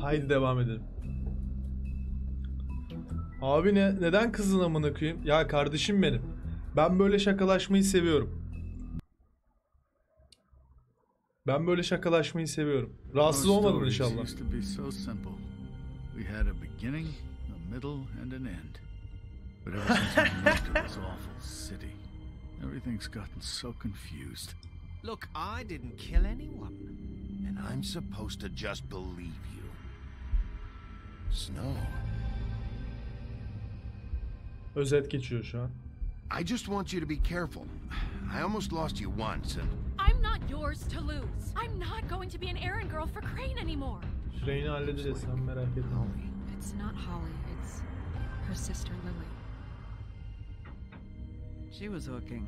Haydi devam edelim. Abi neden kızın amına koyayım? Ya kardeşim benim. Ben böyle şakalaşmayı seviyorum. Ben böyle şakalaşmayı seviyorum. Rahatsız olmadın inşallah. Look, I didn't kill anyone. And I'm supposed to just believe you. Snow. Özet geçiyor şu an. I just want you to be careful. I almost lost you once and... I'm not yours to lose. I'm not going to be an errand girl for Crane anymore. Crane'i halledeceğiz, sen merak etme. It's not Holly, it's her sister Lily. She was hooking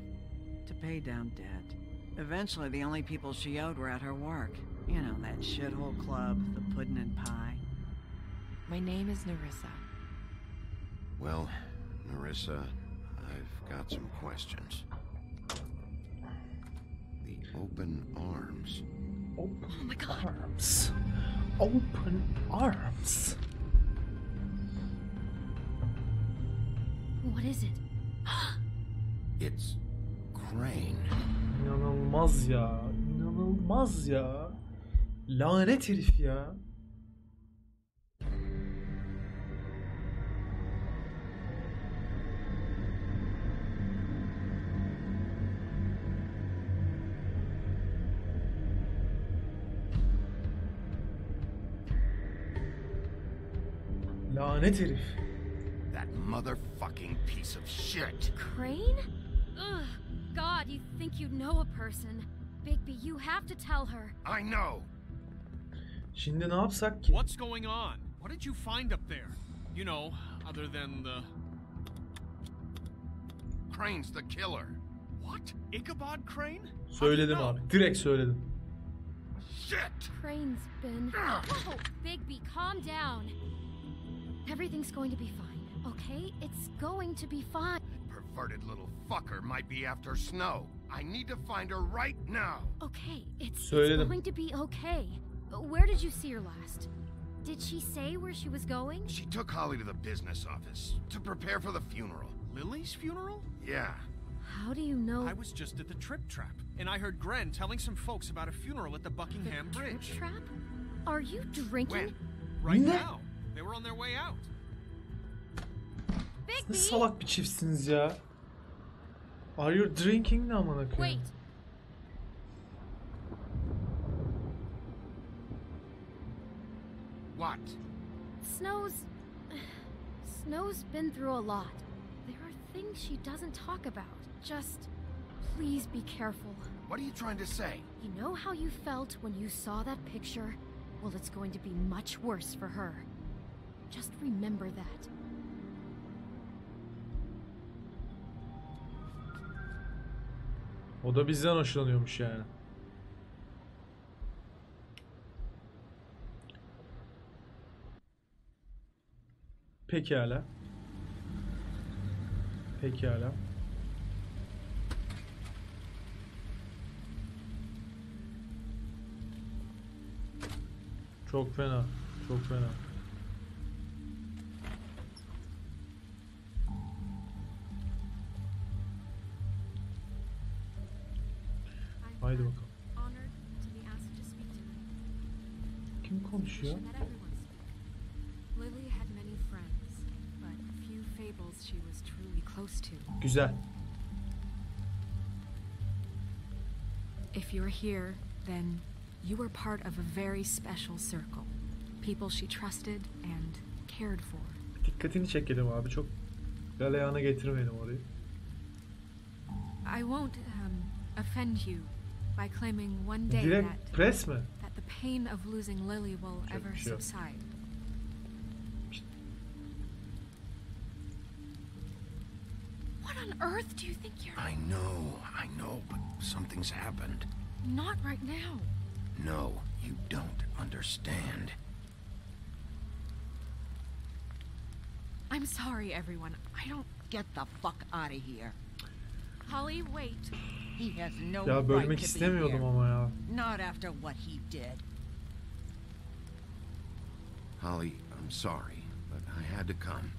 to pay down debt. Eventually, the only people she owed were at her work. You know, that shithole club, the pudding and pie. My name is Nerissa. Well, Nerissa, I've got some questions. The open arms. Open Oh my God. arms. Open arms. What is it? It's Crane. İnanılmaz ya. İnanılmaz ya. Lanet herif ya. Lanet herif. That motherfucking piece of shit. Crane? Ugh. God, you think you know a person. Bigby, you have to tell her. I know. Şimdi ne yapsak ki? What's going on? What did you find up there? You know, other than the... Crane's the killer. What? Ichabod Crane? Söyledim abi. Direkt söyledim. Shit! Crane's been... Oh, Bigby, calm down. Everything's going to be fine, okay? It's going to be fine. Perverted little fucker might be after Snow. I need to find her right now. Okay, it's Söyledim. going to be okay. Where did you see her last? Did she say where she was going? She took Holly to the business office to prepare for the funeral. Lily's funeral? Yeah. How do you know? I was just at the Trip Trap, and I heard Gren telling some folks about a funeral at the Buckingham The Bridge. Trip Trap? Are you drinking? When? Right Ne? now. They were on their way out. Ne Bigby! salak bir çiftsiniz ya. Are you drinking ne amına koyayım? Wait. What? Snow's been through a lot. There are things she doesn't talk about. Just please be careful. What are you trying to say? You know how you felt when you saw that picture? Well, it's going to be much worse for her. Just remember that. O da bizden hoşlanıyormuş yani. Pekala. Pekala. Çok fena. Çok fena. Haydi bakalım. Kim konuşuyor? Lily had many friends, but few fables she was truly close to. Güzel. If you're here, then you were part of a very special circle. People she trusted and cared for. Dikkatini çekelim abi. Çok galeyana getirmeyelim orayı. I won't offend you by claiming one day Direkt pres mi? that the pain of losing Lily will Çok ever bir şey yok. subside. What on earth do you think you're... I know, but something's happened. Not right now. No, you don't understand. I'm sorry, everyone. I don't... Get the fuck out of here. Holly, wait. He has no Ya right bölmek to be istemiyordum here. ama ya. Not after what he did. Holly, I'm sorry, but I had to come.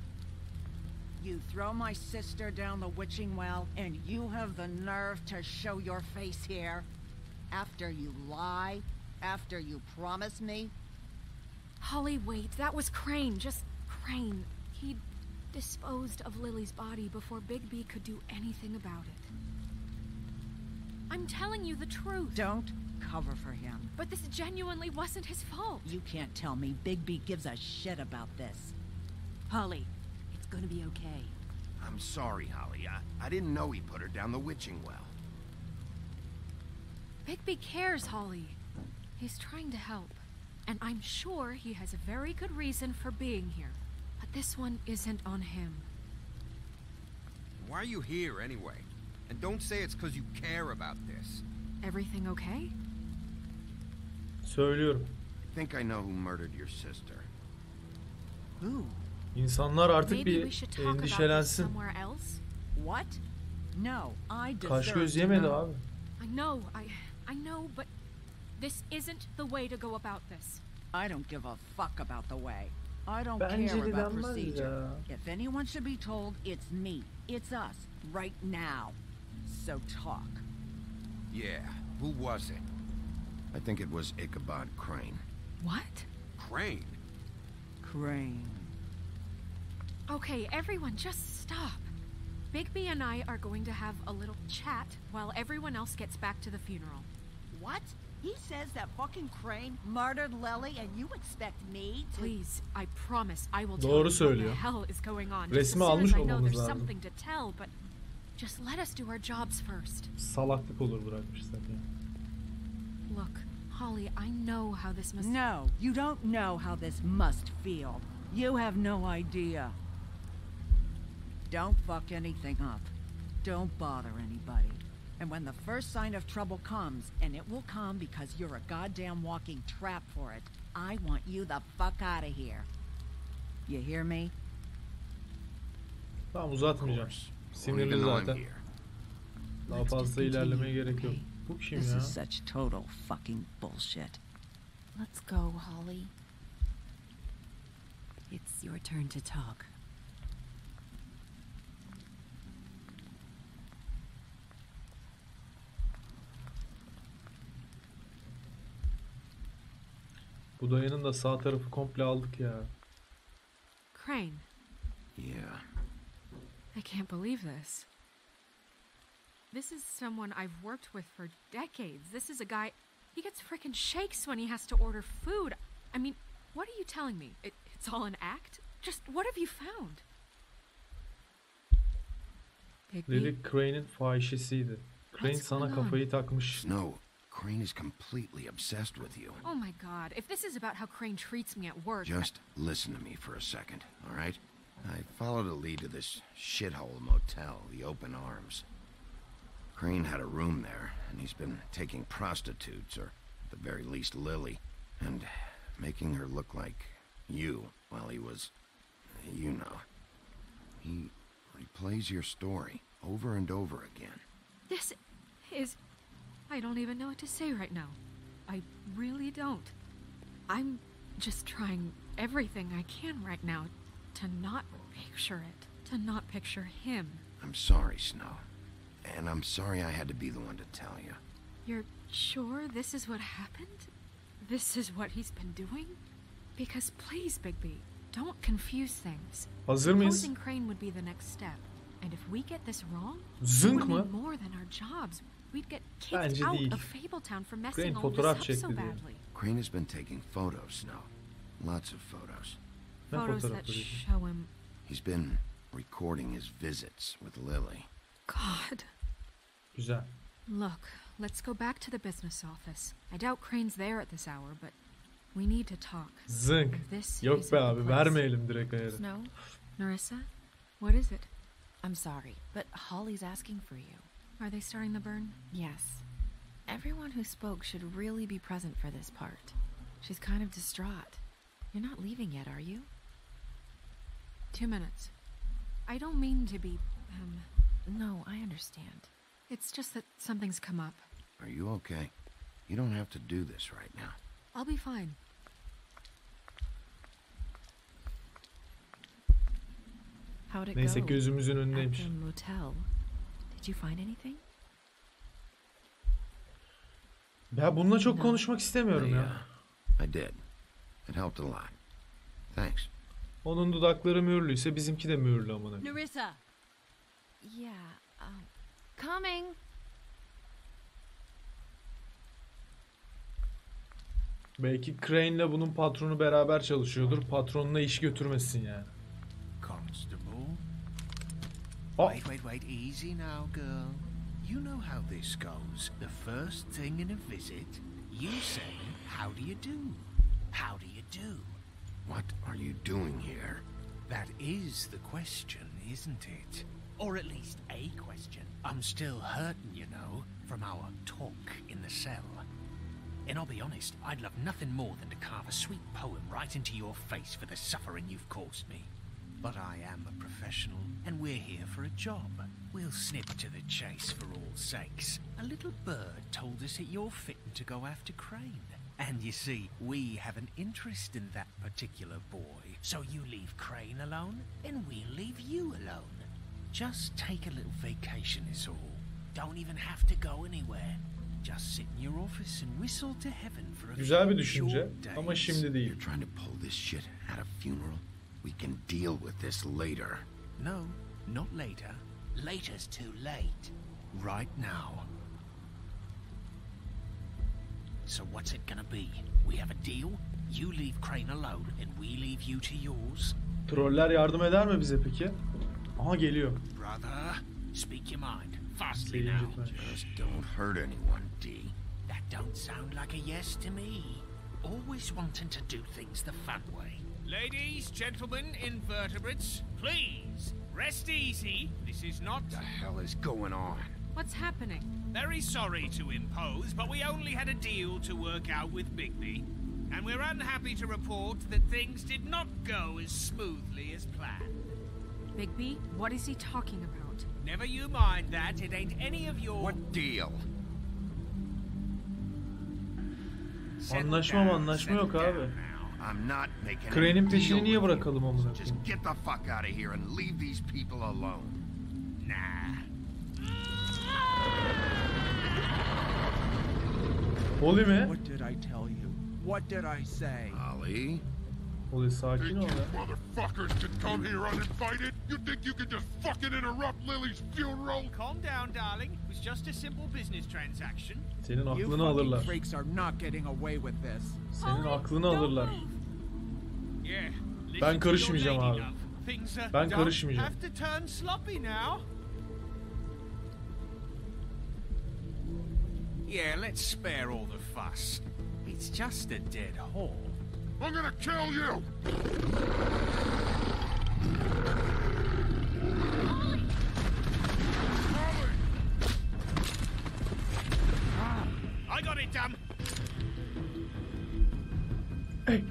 You throw my sister down the witching well, and you have the nerve to show your face here? After you lie? After you promise me? Holly, wait. That was Crane. Just Crane. He disposed of Lily's body before Bigby could do anything about it. I'm telling you the truth. Don't cover for him. But this genuinely wasn't his fault. You can't tell me Bigby gives a shit about this. Holly, it's gonna be okay. I'm sorry, Holly. I didn't know he put her down the witching well. Bigby cares, Holly. He's trying to help. And I'm sure he has a very good reason for being here. But this one isn't on him. Why are you here anyway? And don't say it's because you care about this. Everything okay? Söylüyorum. I think I know who murdered your sister. Who? İnsanlar artık Maybe we bir should talk about this endişelensin. somewhere else. What? No, I Kaş deserve göz to yemedi know. abi. I know, but this isn't the way to go about this. I don't give a fuck about the way. I don't Bence care de about denmez procedure. ya. If anyone should be told, it's me. It's us. Right now. So talk. Yeah, who was it? I think it was Ichabod Crane. What? Crane? Crane. Okay, everyone, just stop. Bigby and I are going to have a little chat while everyone else gets back to the funeral. What? He says that fucking Crane murdered Lily and you expect me to... Please, I promise I will tell Doğru you what the söylüyor. hell is going on. Resmi Just as soon almış as I know olmamız there's lazım. something to tell, but just let us do our jobs first. Salaklık olur bırakmışlar ya. Look, Holly, I know how this must... No, you don't know how this must feel. You have no idea. Don't fuck anything up. Don't bother anybody. And when the first sign of trouble comes, and it will come because you're a goddamn walking trap for it, I want you the fuck out of here. You hear me? Tamam Of uzatmayacağım. course. Sinirli Even though I'm zaten. here. Daha fazla ilerlemeye gerek yok. Bu kim This ya? is such total fucking bullshit. Let's go, Holly. It's your turn to talk. Bu dayının da sağ tarafı komple aldık ya. Crane, Yeah. I can't believe this. This is someone I've worked with for decades. This is a guy... He gets frickin' shakes when he has to order food. I mean, what are you telling me? It's all an act? Just what have you found? Lily Crane'in fahişesiydi. Crane What's sana going on? kafayı takmış. Snow, Crane is completely obsessed with you. Oh my god, if this is about how Crane treats me at work... Just listen to me for a second, all right? I followed a lead to this shithole motel, the Open Arms. Crane had a room there, and he's been taking prostitutes, or at the very least Lily, and making her look like you while he was, you know. He replays your story over and over again. This is... I don't even know what to say right now. I really don't. I'm just trying everything I can right now to not picture it. To not picture him. I'm sorry, Snow. And I'm sorry I had to be the one to tell you. You're sure this is what happened? This is what he's been doing? Because please, Bigby, don't confuse things. Hazır mıyız? Opposing Crane would be the next step. And if we get this wrong, Zınk it would mı? mean more than our jobs. We'd get kicked Bence out değil. of Fabletown for messing Crane all this fotoğraf up çekti so diyor. badly. Crane has been taking photos, Snow. Lots of photos. Ne Photos that fotoğrafları? show him... He's been recording his visits with Lily. God. Güzel. Look, let's go back to the business office. I doubt Crane's there at this hour, but we need to talk. Zınk. This Yok isn't be the abi place. vermeyelim direkt ayarı. Snow, Narissa, what is it? I'm sorry, but Holly's asking for you. Are they starting the burn? Yes. Everyone who spoke should really be present for this part. She's kind of distraught. You're not leaving yet, are you? 2 minutes. I don't mean to be, No, I understand. it's just that something's come up. Are you okay? You don't have to do this right now. I'll be fine. How'd it Neyse go? gözümüzün At önündeymiş. the motel. Did you find anything? Ben bununla çok No. konuşmak istemiyorum ya. I did. It helped a lot. Thanks. Onun dudakları mühürlüyse bizimki de mühürlü amına. Larissa! Yeah, coming. Belki Crane'le bunun patronu beraber çalışıyordur. Patronuna iş götürmesin yani. Constable. Oh. Wait, easy now, girl. You know how this goes. The first thing in a visit, you say, how do you do? How do you do? What are you doing here? That is the question, isn't it? Or at least a question. I'm still hurting, you know, from our talk in the cell. And I'll be honest, I'd love nothing more than to carve a sweet poem right into your face for the suffering you've caused me. But I am a professional, and we're here for a job. We'll snip to the chase for all sakes. A little bird told us that you're fitting to go after Crane. And you see, we have an interest in that particular boy. So you leave Crane alone, and we'll leave you alone. Just take a little vacation is all. Don't even have to go anywhere. Just sit in your office and whistle to heaven for a Güzel bir few düşünce short days. ama şimdi değil. You're trying to pull this shit at a funeral? We can deal with this later. No, not later. Later's too late. Right now. So what's it gonna be? We have a deal? You leave Crane alone and we leave you to yours? Troller yardım eder mi bize peki? Aha geliyor. Brother, speak your mind. Fastly now. Just don't hurt anyone, D. That don't sound like a yes to me. Always wanting to do things the fun way. Ladies, gentlemen, invertebrates, please, rest easy. This is not... What the hell is going on? What's happening? Very sorry to impose, but we only had a deal to work out with Bigby. And we're unhappy to report that things did not go as smoothly as planned. Bigby, what is he talking about? Never you mind that, it ain't any of your... What deal? Anlaşma yok abi. I'm not making Crane'in any peşini deal niye with you. bırakalım amına Just koyayım? get the fuck out of here and leave these people alone. Nah. Holly mi? What did I tell you? What did I say? Ollie? Holly sakin ol ya. Motherfuckers can come here uninvited? You think you can just fucking interrupt Lily's funeral? Calm down, darling. It was just a simple business transaction. Senin You aklını fucking alırlar. freaks are not getting away with this. Senin aklını alırlar. Yeah. Ben karışmayacağım abi. Things Ben karışmayacağım. have to turn sloppy now. Yeah, let's spare all the fuss. It's just a dead hole. I'm gonna kill you! I got it done. Hey.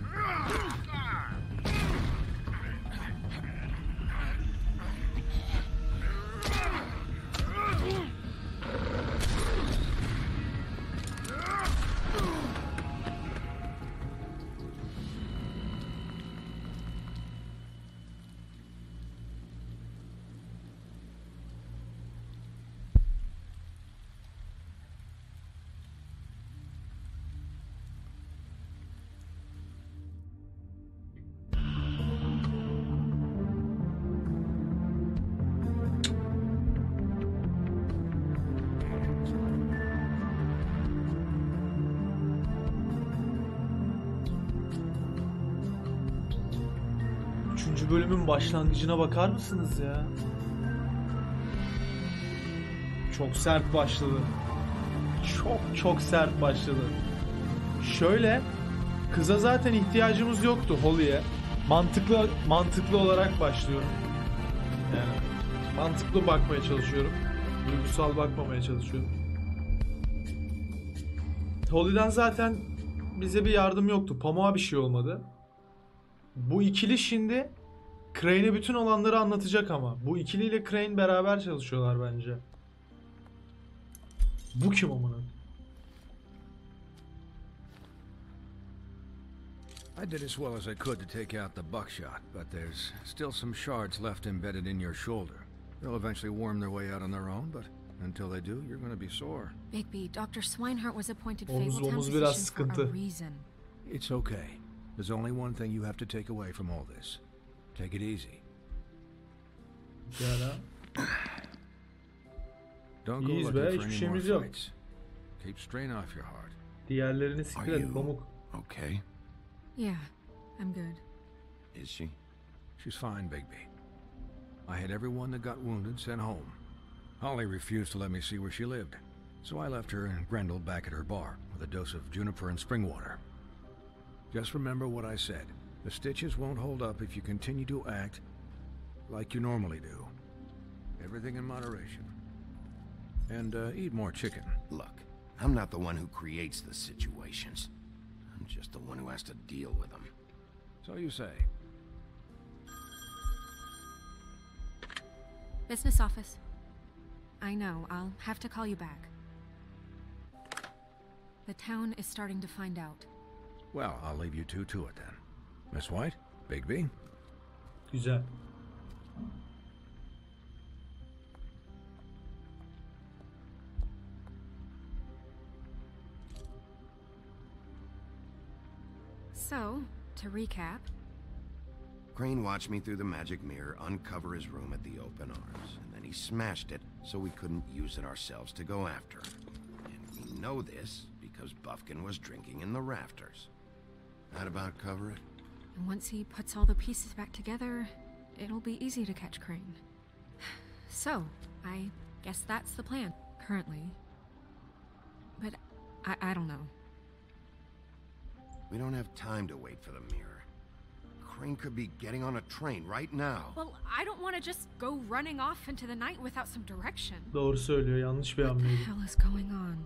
Üçüncü bölümün başlangıcına bakar mısınız ya? Çok sert başladı. Çok sert başladı. Şöyle, kıza zaten ihtiyacımız yoktu, Holly'e. Mantıklı olarak başlıyorum. Yani mantıklı bakmaya çalışıyorum. Duygusal bakmamaya çalışıyorum. Holly'den zaten bize bir yardım yoktu. Pamuk'a bir şey olmadı. Bu ikili şimdi Crane'e bütün olanları anlatacak ama. Bu ikiliyle Crane beraber çalışıyorlar bence. Bu kim amına? I did as well as I could to take out the buckshot, but there's still some shards left embedded in your shoulder. They'll eventually worm their way out on their own, but until they do, you're going to be sore. Bigby, Dr. Swinehart was appointed Omuz Fabletown omuz biraz physician for a sıkıntı. reason. It's okay. There's only one thing you have to take away from all this. Take it easy. Pekala. Don't go İyiyiz looking be, for hiçbir any more şeyimiz yok. fights. Keep strain off your heart. Diğerlerini Are siktir et you pamuk. okay? Yeah, I'm good. Is she? She's fine, Bigby. I had everyone that got wounded sent home. Holly refused to let me see where she lived, so I left her and Grendel back at her bar with a dose of juniper and spring water. Just remember what I said. The stitches won't hold up if you continue to act like you normally do. Everything in moderation. And eat more chicken. Look, I'm not the one who creates the situations. I'm just the one who has to deal with them. So you say. Business office. I know, I'll have to call you back. The town is starting to find out. Well, I'll leave you two to it then. Miss White, Bigby. Güzel. So, to recap, Crane watched me through the magic mirror uncover his room at the open arms, and then he smashed it so we couldn't use it ourselves to go after him. And we know this because Buffkin was drinking in the rafters. That about cover it? and once he puts all the pieces back together, it'll be easy to catch Crane. So, I guess that's the plan, currently. But I don't know. We don't have time to wait for the mirror. Crane could be getting on a train right now. Well, I don't want to just go running off into the night without some direction. Doğru söylüyor. Yanlış bir What the hamleydi. hell is going on?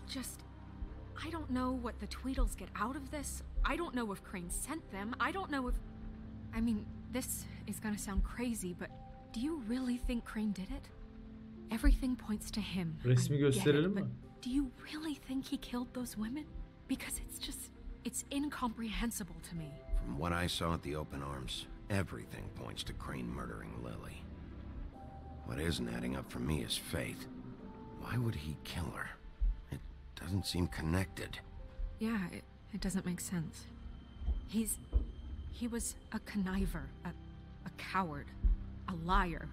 Just, I don't know what the Tweedles get out of this. I don't know if Crane sent them. I don't know if... I mean, this is gonna sound crazy, but do you really think Crane did it? Everything points to him. Resmi I get it, gösterelim but mi? do you really think he killed those women? Because it's just, it's incomprehensible to me. From what I saw at the open arms, everything points to Crane murdering Lily. What isn't adding up for me is Faith. Why would he kill her? It doesn't seem connected. Yeah, it doesn't make sense. He was a conniver, a coward, a liar,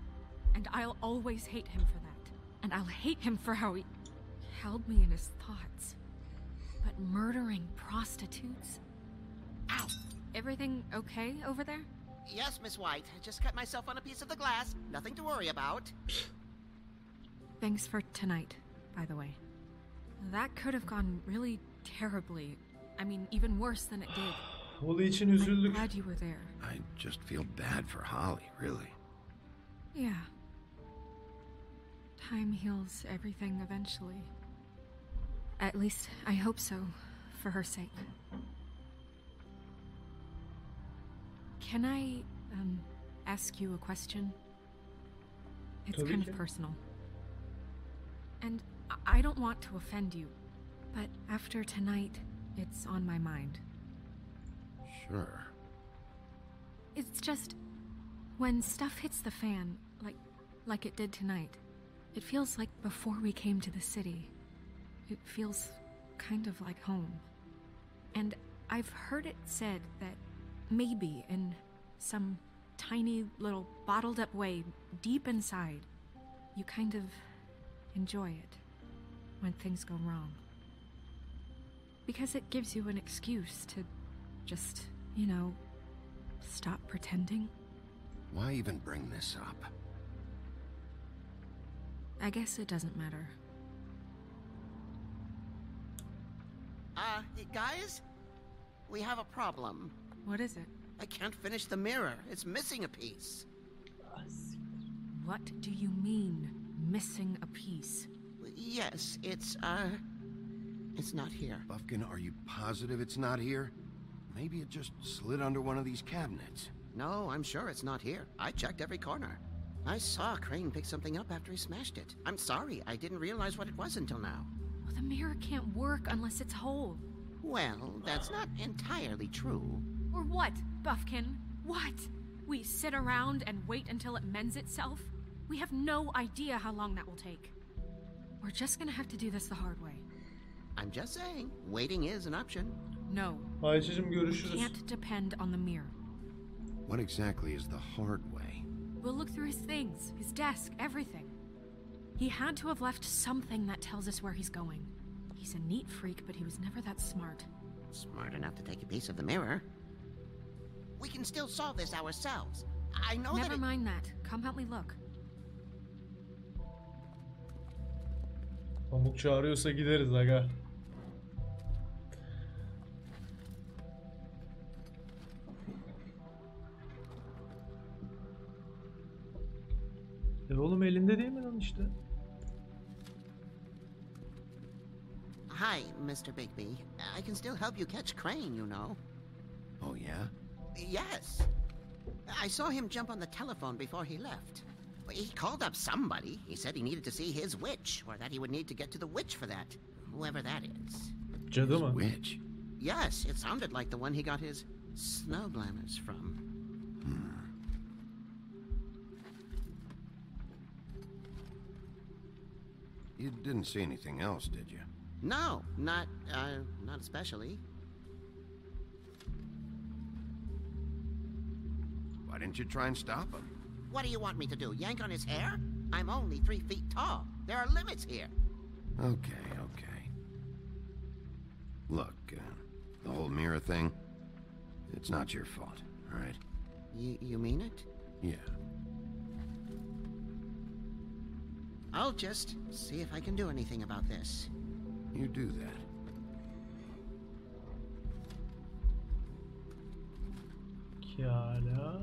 and I'll always hate him for that. And I'll hate him for how he held me in his thoughts. But murdering prostitutes? Ow! Everything okay over there? Yes, Miss White. I just cut myself on a piece of the glass. Nothing to worry about. Thanks for tonight, by the way. That could have gone really terribly. I mean, even worse than it did. Holly için I'm üzüldük. glad you were there. I just feel bad for Holly, really. Yeah. Time heals everything eventually. At least, I hope so, for her sake. Can I, ask you a question? It's Tabii kind ki. of personal. And I don't want to offend you, but after tonight, it's on my mind. Sure. It's just, when stuff hits the fan, like it did tonight, it feels like before we came to the city. It feels kind of like home. And I've heard it said that maybe in some tiny little bottled up way deep inside, you kind of enjoy it when things go wrong. Because it gives you an excuse to just, stop pretending. Why even bring this up? I guess it doesn't matter. Guys? We have a problem. What is it? I can't finish the mirror. It's missing a piece. What do you mean, missing a piece? Yes, it's not here. Buffkin, are you positive it's not here? Maybe it just slid under one of these cabinets. No, I'm sure it's not here. I checked every corner. I saw Crane pick something up after he smashed it. I'm sorry, I didn't realize what it was until now. Well, the mirror can't work unless it's whole. Well, that's not entirely true. Or what, Buffkin? What? We sit around and wait until it mends itself? We have no idea how long that will take. We're just gonna have to do this the hard way. I'm just saying, waiting is an option. No. Ayşe'cim görüşürüz. Can't depend on the mirror. What exactly is the hard way? We'll look through his things, his desk, everything. He had to have left something that tells us where he's going. He's a neat freak, but he was never that smart. Smart enough to take a piece of the mirror. We can still solve this ourselves. I know Never mind that. Come help me look. Pamuk çağırıyorsa gideriz aga. Oğlum elinde değil mi lan işte? Hi, Mr. Bigby. I can still help you catch Crane, you know. Oh, yeah? Yes. I saw him jump on the telephone before he left. He called up somebody. He said he needed to see his witch, or that he would need to get to the witch for that. Whoever that is. Cadı mı? Witch? Yes, it sounded like the one he got his snow glamours from. You didn't see anything else, did you? No, not especially. Why didn't you try and stop him? What do you want me to do, yank on his hair? I'm only 3 feet tall. There are limits here. Okay. Look, the whole mirror thing, it's not your fault, all right? You mean it? Yeah. I'll just see if I can do anything about this. You do that. Pekala.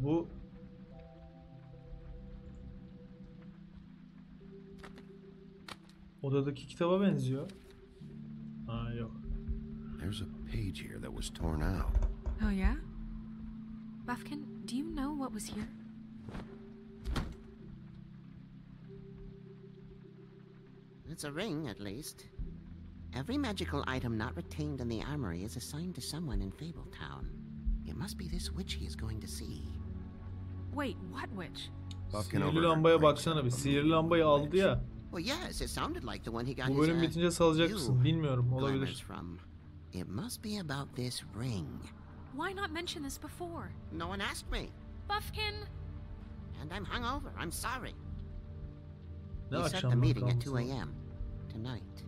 Bu odadaki kitaba benziyor. Aa yok. There's a page here that was torn out. Oh yeah? Buffkin, do you know what was here? It's a ring, at least. Every magical item not retained in the armory is assigned to someone in Fabletown. It must be this witch he is going to see. Wait, what witch? Sihirli lambaya baksana bir. Sihirli lambayı aldı ya. Well, yes, it sounded like the one he got Bu bölüm bitince salacak mısın? Bilmiyorum. Olabilir. From. It must be about this ring. Why not mention this before? No one asked me. Buffkin! And I'm hungover. I'm sorry. Ne We set the akşamdan meeting at kalmışsın? 2 a.m. tonight.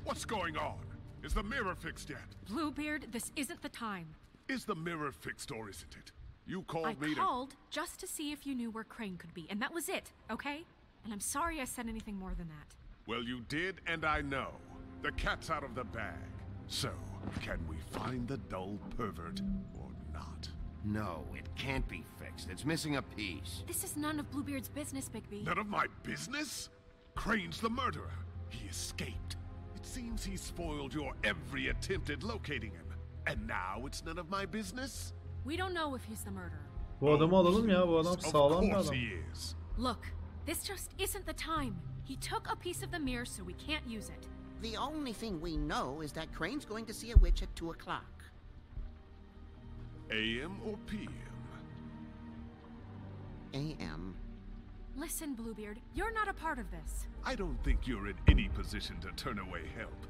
What's going on? Is the mirror fixed yet? Bluebeard, this isn't the time. Is the mirror fixed or isn't it? You I called me to... called just to see if you knew where Crane could be, and that was it, okay? And I'm sorry I said anything more than that. Well, you did, and I know. The cat's out of the bag. So, can we find the dull pervert or not? No, it can't be fixed. It's missing a piece. This is none of Bluebeard's business, Bigby. None of my business? Crane's the murderer. He escaped. It seems he spoiled your every attempt at locating him. And now it's none of my business? We don't know if he's the murderer. Bu adamı alalım ya. Bu adam sağlam bir Of course adam. he is. Look, this just isn't the time. He took a piece of the mirror, so we can't use it. The only thing we know is that Crane's going to see a witch at 2 o'clock. AM or PM? A.M. Listen, Bluebeard, you're not a part of this. I don't think you're in any position to turn away help.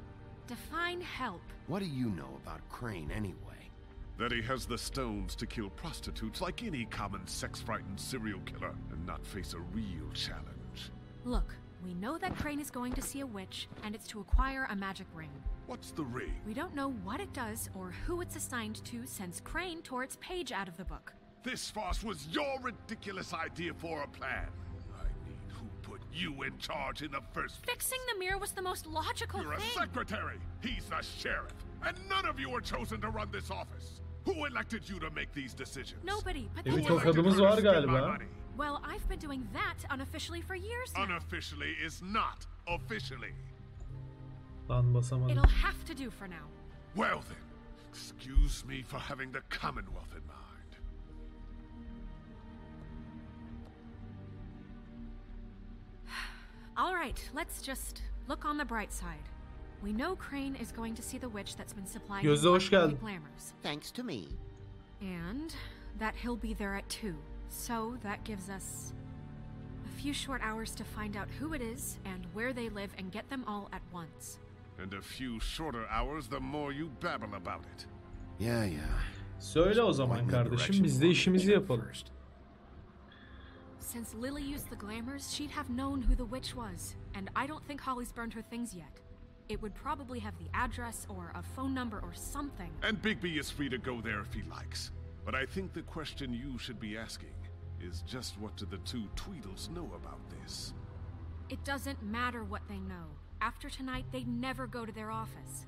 Define help. What do you know about Crane anyway? That he has the stones to kill prostitutes like any common sex-frightened serial killer and not face a real challenge. Look, we know that Crane is going to see a witch, and it's to acquire a magic ring. What's the ring? We don't know what it does or who it's assigned to since Crane tore its page out of the book. This farce was your ridiculous idea for a plan. I mean, who put You in charge in the first place. Fixing the mirror was the most logical You're thing. a secretary. He's the sheriff. And none of you were chosen to run this office. Who elected you to make these decisions? Nobody, but Bir Who tokadımız var galiba. Well, I've been doing that unofficially for years now. Unofficially is not officially. Lan basamadım. It'll have to do for now. Well then, excuse me for having the Commonwealth in mind. All right, let's just look on the bright side. We know Crane is going to see the witch that's been supplying Gözde, hoş geldin. glamours. Thanks to me. And that he'll be there at 2. So that gives us a few short hours to find out who it is and where they live and get them all at once. And a few shorter hours the more you babble about it. Yeah. Söyle o zaman kardeşim, biz de işimizi yapalım. Since Lily used the glamours, she'd have known who the witch was. And I don't think Holly's burned her things yet. It would probably have the address or a phone number or something. And Bigby is free to go there if he likes. But I think the question you should be asking is just what do the two Tweedles know about this? It doesn't matter what they know. After tonight, they'd never go to their office.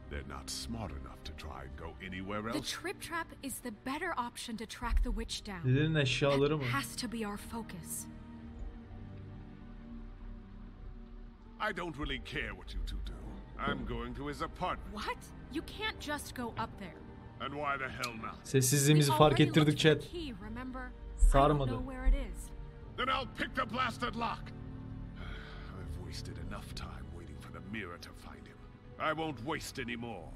They're not smart enough to try and go anywhere The else. trip trap is the better option to track the witch down. Lily'nin eşyaları mı? That has to be our focus. I don't really care what you two do. I'm going to his apartment. What? You can't just go up there. And why the hell not? Sessizliğimizi fark ettirdik chat. Key, remember? Sarmadı. I don't know where it is. Then I'll pick the blasted lock. I've wasted enough time waiting for the mirror to find him. I won't waste any more.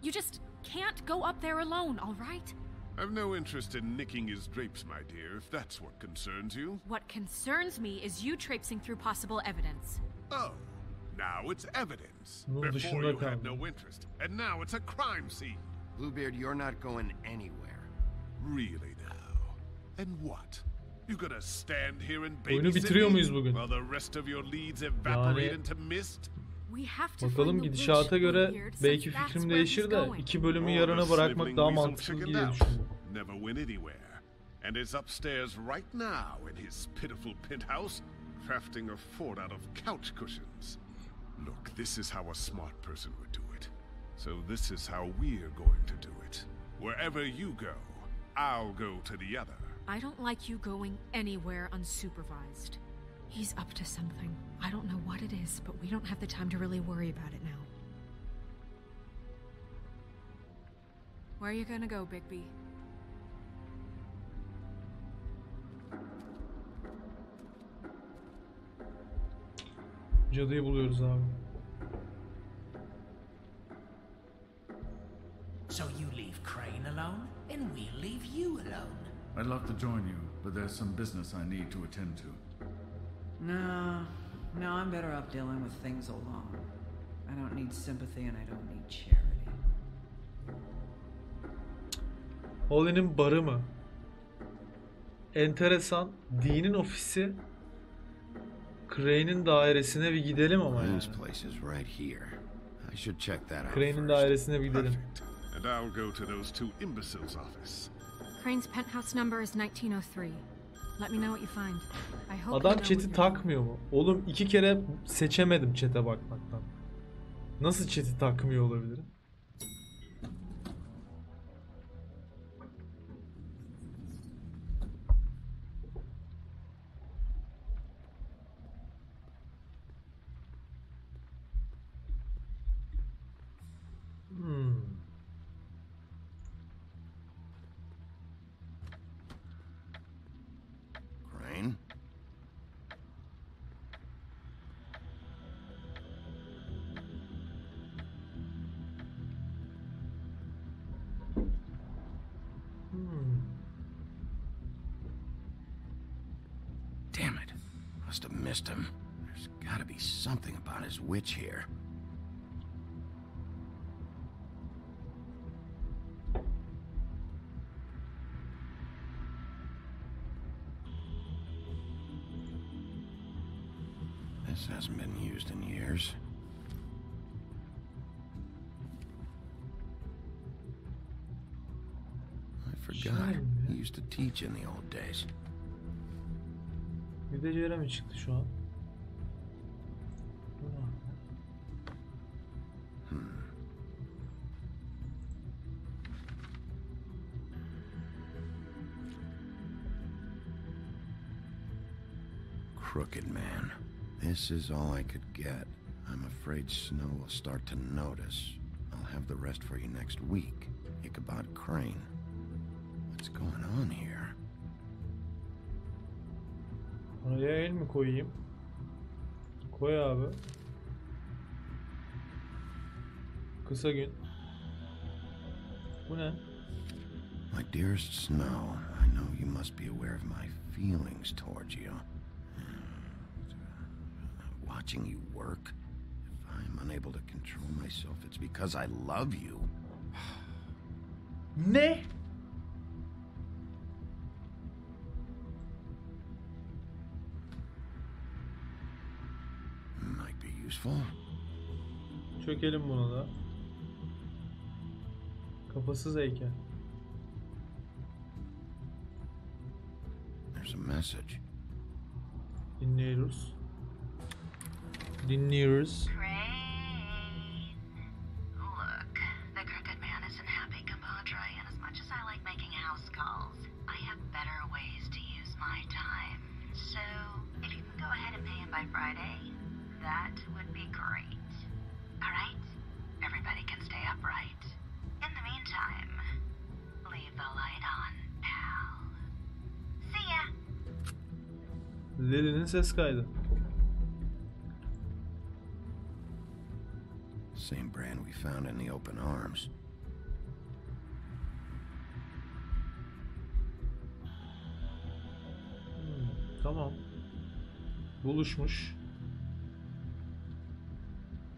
You just can't go up there alone, all right? I've no interest in nicking his drapes, my dear, if that's what concerns you. What concerns me is you traipsing through possible evidence. Oh, now it's evidence. Bunun Before dışında you had kaldım. no interest, and now it's a crime scene. Bluebeard, you're not going anywhere. Really now? And what? You gonna stand here and Oyunu babysit bitiriyor me muyuz bugün? while the rest of your leads evaporate Yani- into mist? We have to Bakalım find the gidişata witch, göre Bluebeard, belki since that's fikrim where değişir he's de going. 2 bölümü Or yarına the bırakmak sniveling daha weasel mantıklı chickened diye out. düşündüm. Never went anywhere. And is upstairs right now in his pitiful penthouse, crafting a fort out of couch cushions. Look, this is how a smart person would do it. So this is how we're going to do it. Wherever you go, I'll go to the other. I don't like you going anywhere unsupervised. He's up to something. I don't know what it is, but we don't have the time to really worry about it now. Where are you gonna go, Bigby? Cadıyı buluyoruz abi. So you leave Crane alone, and we'll leave you alone. I'd love to join you, but there's some business I need to attend to. No, I'm better off dealing with things alone. I don't need sympathy and I don't need charity. Holly'nin barı mı? Enteresan. Dean'in ofisi. Crane'in dairesine bir gidelim ama yani. Crane's place is right here. I should check that out Crane'in first. dairesine bir gidelim. Perfect. And I'll go to those two imbeciles' office. Crane's penthouse number is 1903. Let me know what you find. I hope Adam you know chat'i what you're takmıyor mu? Oğlum 2 kere seçemedim chat'e bakmaktan. Nasıl chat'i takmıyor olabilirim? Crane? Damn it. Must have missed him. There's gotta be something about his witch here. This hasn't been used in years. I forgot. He used to teach in the old days. Bir de yere mi çıktı şu an? crooked, man. This is all I could get. I'm afraid Snow will start to notice. I'll have the rest for you next week. Ichabod Crane. What's going on here? Oraya el mi koyayım? Koy abi. Kısa gün. Bu ne? My dearest Snow, I know you must be aware of my feelings towards you. Watching you work, if I'm unable to control myself, it's because I love you. Ne? Might be useful. Çökelim buna da. Kafasız heykel. There's a message. Dinliyoruz. Dinliyoruz. Look, the crooked man isn't happy, compadre, and as much as I like making house calls, I have better ways to use my time. So, if you can go ahead and pay him by Friday, that would be great. Alright? Everybody can stay upright. In the meantime, leave the light on, pal. See ya! Lily'nin ses kaydı. Same brand we found in the open arms. Tamam. Buluşmuş.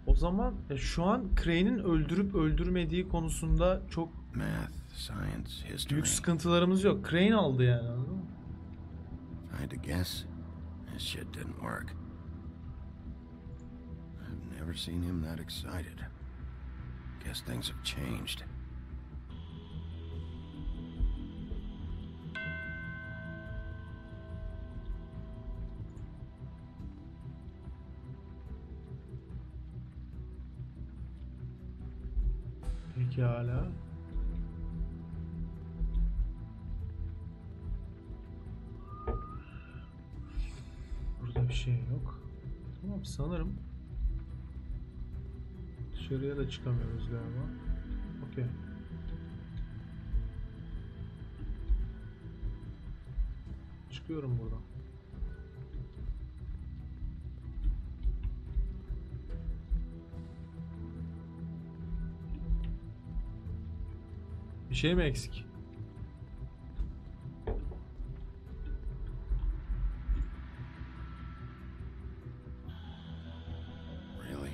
O zaman şu an Crane'in öldürüp öldürmediği konusunda çok Math, science, history. büyük sıkıntılarımız yok. Crane aldı yani, anladın mı? I had to guess. This shit didn't work. I've never seen him that excited. Guess things have changed. Pekala. Burada bir şey yok. Tamam, sanırım dışarıya da çıkamıyoruz galiba. Okey. Çıkıyorum buradan. Bir şey mi eksik? Really?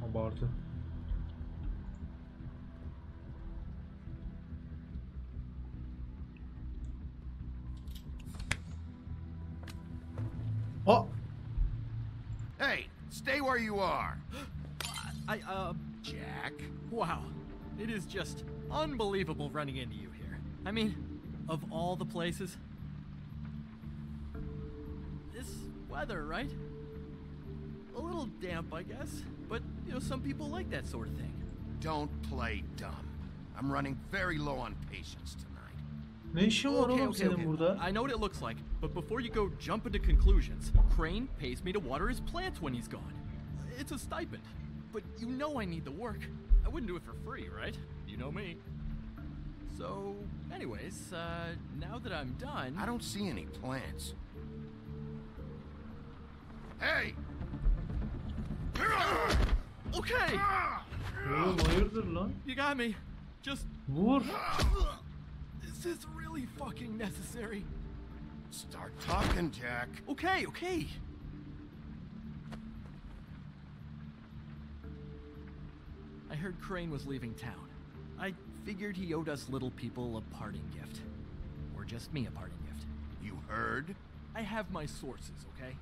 Abartı. Oh! Hey, stay where you are. Jack? Wow. It is just unbelievable running into you here. I mean, of all the places. This weather, right? A little damp, I guess. But, you know, some people like that sort of thing. Don't play dumb. I'm running very low on patience tonight. Ne işin var oğlum senin burada? I know what it looks like, but before you go jumping to conclusions, Crane pays me to water his plants when he's gone. It's a stipend. But you know I need the work. I wouldn't do it for free, right? You know me. So, anyways, now that I'm done... I don't see any plants. Hey! Okay! Oğlum hayırdır lan? You got me. Just... Vur! Is this really fucking necessary? Start talking, Jack. Okay, okay. I heard Crane was leaving town. I figured he owed us little people a parting gift. Or just me a parting gift. You heard? I have my sources, okay?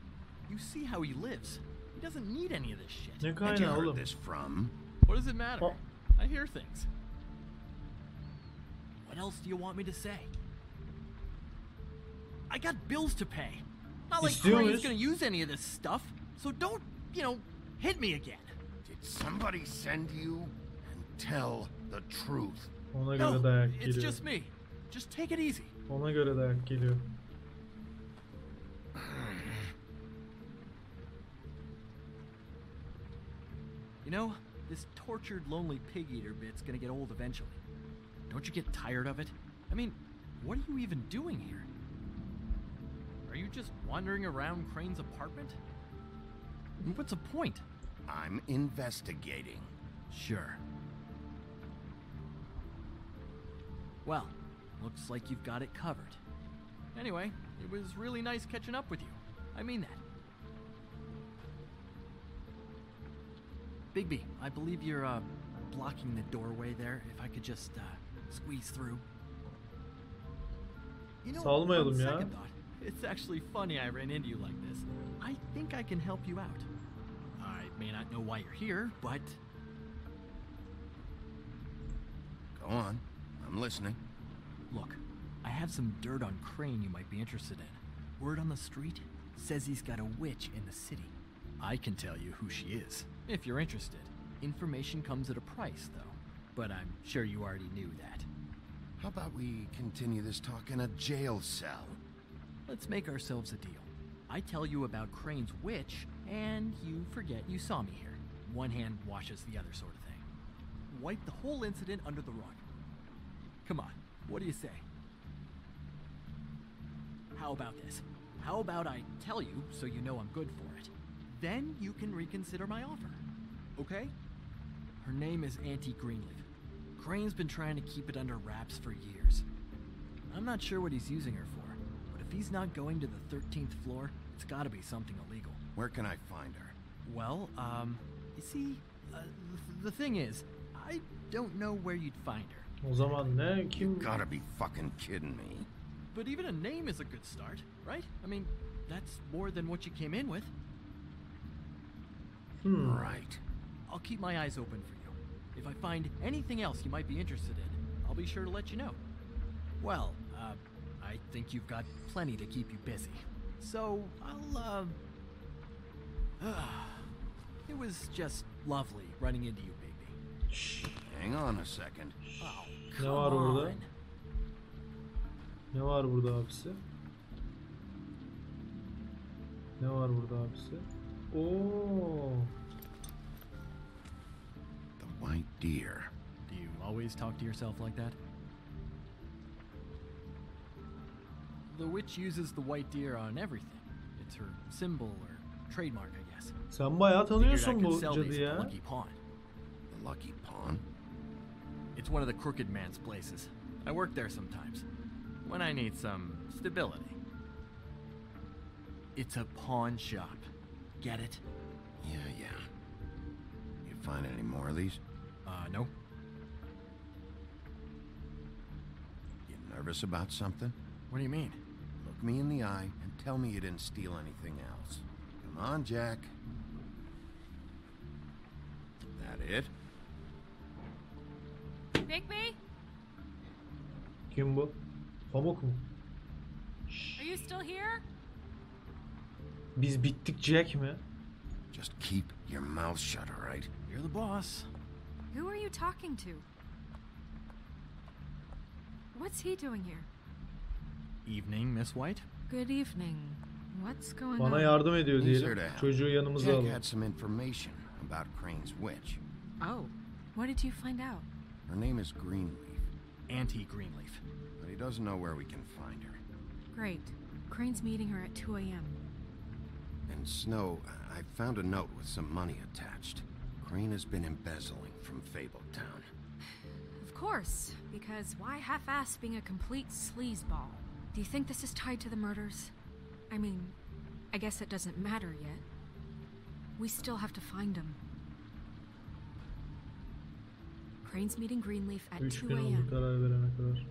You see how he lives. He doesn't need any of this shit. Ne And you kaynağı heard oğlum? this from? What does it matter? Oh. I hear things. What else do you want me to say? I got bills to pay. Not like İstiyor Crane's muyuz? gonna use any of this stuff. So don't, you know, hit me again. Did somebody send you? And tell the truth. Ona göre No, dayak it's geliyor. just me. Just take it easy. Ona göre dayak geliyor. You know, this tortured, lonely pig-eater bit's gonna get old eventually. Don't you get tired of it? I mean, what are you even doing here? Are you just wandering around Crane's apartment? What's the point? I'm investigating. Sure. Well, looks like you've got it covered. Anyway, it was really nice catching up with you. I mean that. Bigby, I believe you're, blocking the doorway there. If I could just, squeeze through. You know, Salmayalım on ya. second thought, it's actually funny I ran into you like this. I think I can help you out. I may not know why you're here, but... Go on. I'm listening. Look, I have some dirt on Crane you might be interested in. Word on the street says he's got a witch in the city. I can tell you who she is, if you're interested. Information comes at a price, though. But I'm sure you already knew that. How about we continue this talk in a jail cell? Let's make ourselves a deal. I tell you about Crane's witch, and you forget you saw me here. One hand washes the other sort of thing. Wipe the whole incident under the rug. Come on, what do you say? How about this? How about I tell you so you know I'm good for it? Then you can reconsider my offer. Okay? Her name is Auntie Greenleaf. Crane's been trying to keep it under wraps for years. I'm not sure what he's using her for, but if he's not going to the 13th floor, it's gotta be something illegal. Where can I find her? Well, you see, the thing is, I don't know where you'd find her. O zaman ne? Kim? You gotta be fucking kidding me. But even a name is a good start, right? I mean, that's more than what you came in with. Right. I'll keep my eyes open for you. If I find anything else you might be interested in, I'll be sure to let you know. Well, I think you've got plenty to keep you busy. So, I'll, it was just lovely running into you, baby. Shh. Hang on a second. Oh, Ne come var burada? on. Ne var burada abisi? Ne var burada abisi? Oo. The white deer. Do you always talk to yourself like that? The witch uses the white deer on everything. It's her symbol or trademark, I guess. Sen bayağı Figured I tanıyorsun could bu sell cadı these at ya. the Lucky Pawn. The Lucky Pawn? It's one of the crooked man's places. I work there sometimes. When I need some stability. It's a pawn shop. Get it? Yeah. You find any more of these? No. You nervous about something? What do you mean? Look me in the eye and tell me you didn't steal anything else. Come on, Jack. That it? Bigby? Kim bu? Pamuk mu? Are you still here? Biz bittik Jack mi? Just keep your mouth shut, all right? You're the boss. Who are you talking to? What's he doing here? Evening, Miss White. Good evening. What's going Bana on? yardım ediyor He's here diyelim. to help. Çocuğu yanımıza Jack alalım. had some information about Crane's witch. Oh, what did you find out? Her name is Greenleaf, Auntie Greenleaf. but he doesn't know where we can find her. Great. Crane's meeting her at 2 a.m. And Snow, I found a note with some money attached. Crane has been embezzling from Fabletown. Of course, because why half-ass being a complete sleazeball? Do you think this is tied to the murders? I mean, I guess it doesn't matter yet. We still have to find him. Crane's meeting Greenleaf at 3 2 gün oldu a.m. karar verene kadar.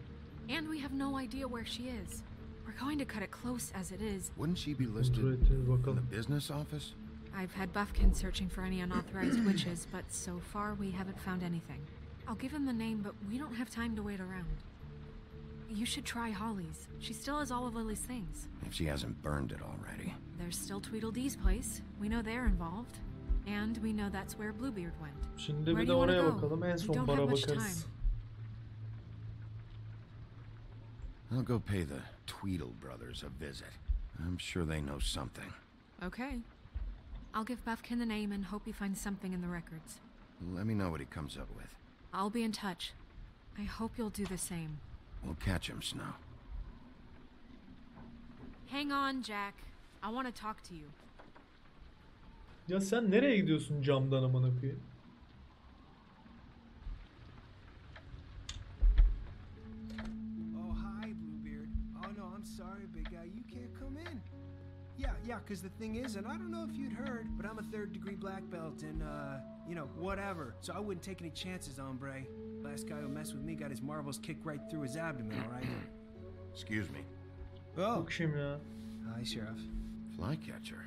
And we have no idea where she is. We're going to cut it close as it is. Wouldn't she be listed Kontrol ettiniz in the bakalım. business office? I've had Buffkin searching for any unauthorized witches, but so far we haven't found anything. I'll give him the name, but we don't have time to wait around. You should try Holly's. She still has all of Lily's things. If she hasn't burned it already. There's still Tweedledee's place. We know they're involved. And we know that's where Bluebeard went. Şimdi Where bir do de you wanna oraya go? bakalım. En We son don't bara have much bakarız. time. I'll go pay the Tweedle brothers a visit. I'm sure they know something. Okay. I'll give Buffkin the name and hope he finds something in the records. Let me know what he comes up with. I'll be in touch. I hope you'll do the same. We'll catch him, Snow. Hang on, Jack. I want to talk to you. Ya sen nereye gidiyorsun camdan amına koyayım? Oh, hi, Bluebeard. Oh, no, I'm sorry, big guy. You can't come in. Yeah, because the thing is, and I don't know if you'd heard, but I'm a 3rd-degree black belt and, you know, whatever. So I wouldn't take any chances, hombre. Last guy who messed with me got his marbles kicked right through his abdomen, all right? Excuse me. Oh. Bakayım ya. Hi, Sheriff. Flycatcher.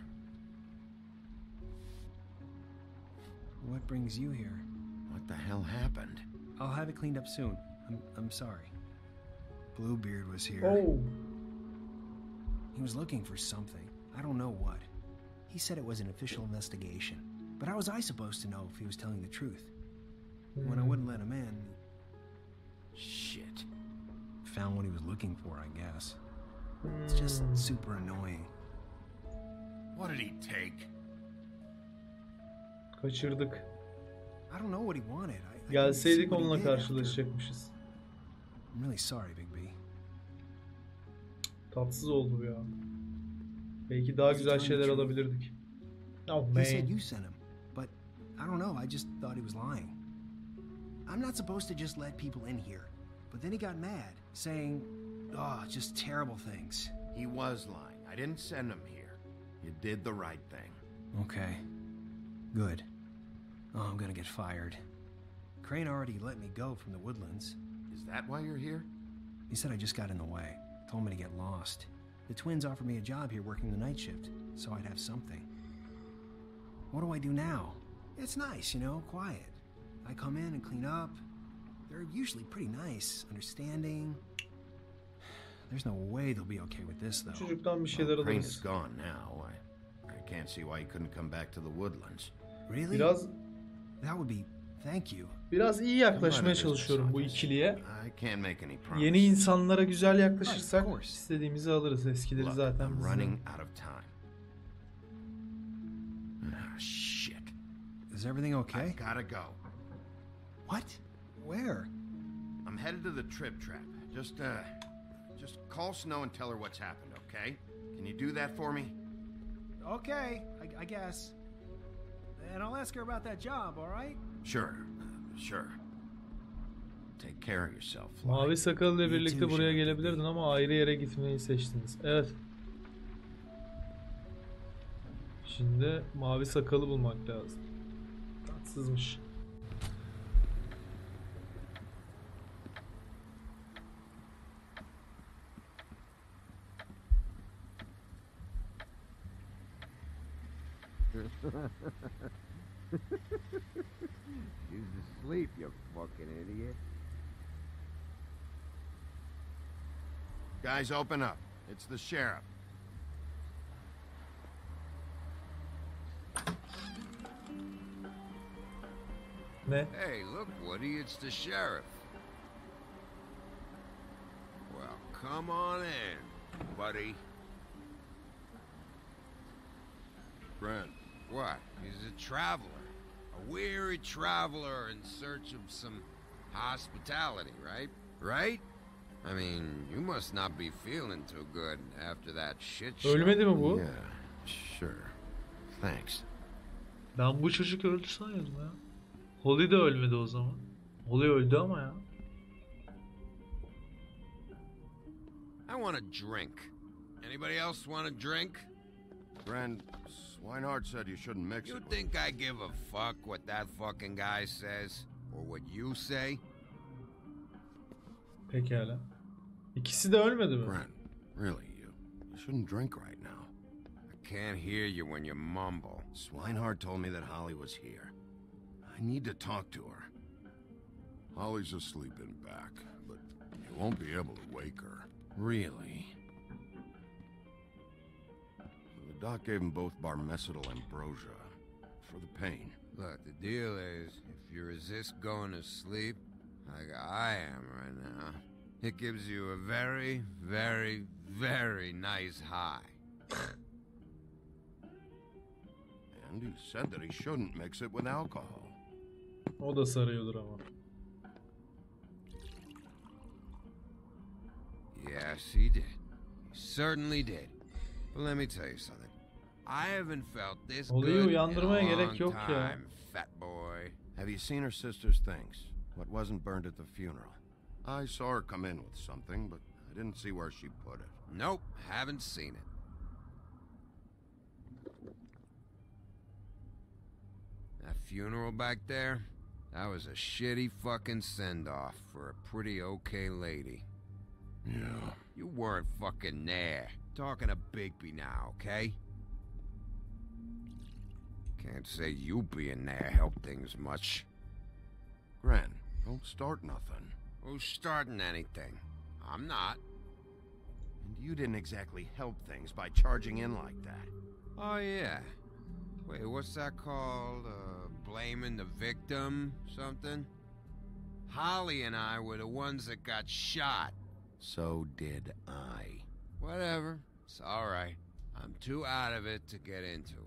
What brings you here? What the hell happened? I'll have it cleaned up soon. I'm sorry. Bluebeard was here. Oh. He was looking for something. I don't know what. He said it was an official investigation. But how was I supposed to know if he was telling the truth? When I wouldn't let him in... Shit. Found what he was looking for, I guess. It's just super annoying. What did he take? Kaçırdık. I don't know what he wanted. Gelseydik onunla karşılaşacakmışız. I'm really sorry, Big B. Tatsız oldu bu ya. Belki daha güzel şeyler alabilirdik. Oh man. He said you sent him, but I don't know. I just thought he was lying. I'm not supposed to just let people in here. But then he got mad, saying, oh, just terrible things. He was lying. I didn't send him here. You did the right thing. Okay. Good. Oh, I'm gonna get fired. Crane already let me go from the Woodlands. Is that why you're here? He said I just got in the way. Told me to get lost. The twins offered me a job here working the night shift, so I'd have something. What do I do now? It's nice, you know, quiet. I come in and clean up. They're usually pretty nice, understanding. There's no way they'll be okay with this, though. Çocuktan bir şeyler alırız. Crane's gone now. I can't see why he couldn't come back to the Woodlands. Really? Biraz That would be... Thank you. Biraz iyi yaklaşmaya çalışıyorum bu ikiliye. I can't make any promises. Yeni insanlara güzel yaklaşırsak istediğimizi alırız. Eskileri Look, zaten I'm bizde. running out of time. Ah, shit. Is everything okay? I gotta go. What? Where? I'm headed to the trip trap. Just call Snow and tell her what's happened, okay? Can you do that for me? Okay, I guess. And I'll ask her about that job, all right? Sure. Take care of yourself. Mavi Sakallı ile birlikte buraya gelebilirdin ama ayrı yere gitmeyi seçtiniz. Evet. Şimdi Mavi Sakal'ı bulmak lazım. Tatsızmış. He's asleep, you fucking idiot. Guys, open up. It's the sheriff. Ne? Hey, look, Woody, it's the sheriff. Well, come on in, buddy. Brent. What? He's a traveler. A weary traveler in search of some hospitality, right? Right? I mean, you must not be feeling too good after that shit show. Ölmedi mi bu? Yeah, sure. Thanks. Ben bu çocuk öldü sanıyordum ya. Holly de ölmedi o zaman. Holly öldü ama ya. I want a drink. Anybody else want a drink? Friend, Swinehart said you shouldn't mix You it. think I give a fuck what that fucking guy says? Or what you say? Pekala. İkisi de ölmedi mi? Brent, really, you shouldn't drink right now. I can't hear you when you mumble. Swinehart told me that Holly was here. I need to talk to her. Holly's asleep in back, but you won't be able to wake her. Really? The doc gave them both barmecidal ambrosia for the pain. Look, the deal is, if you resist going to sleep, like I am right now, it gives you a very, very, very nice high. And he said that he shouldn't mix it with alcohol. O da sarıyordur ama. Yes, he did. He certainly did. But let me tell you something. I haven't felt this Olayı good uyandırmaya in a gerek long yok ya. time, fat boy. Have you seen her sister's things? What wasn't burned at the funeral? I saw her come in with something, but I didn't see where she put it. Nope, haven't seen it. That funeral back there, that was a shitty fucking send-off for a pretty okay lady. Yeah. You weren't fucking there. Talking to Bigby now, okay? Can't say you being there helped things much. Gren, don't start nothing. Who's starting anything? I'm not. And you didn't exactly help things by charging in like that. Oh, yeah. Wait, what's that called? Blaming the victim? Something? Holly and I were the ones that got shot. So did I. Whatever. It's alright. I'm too out of it to get into it.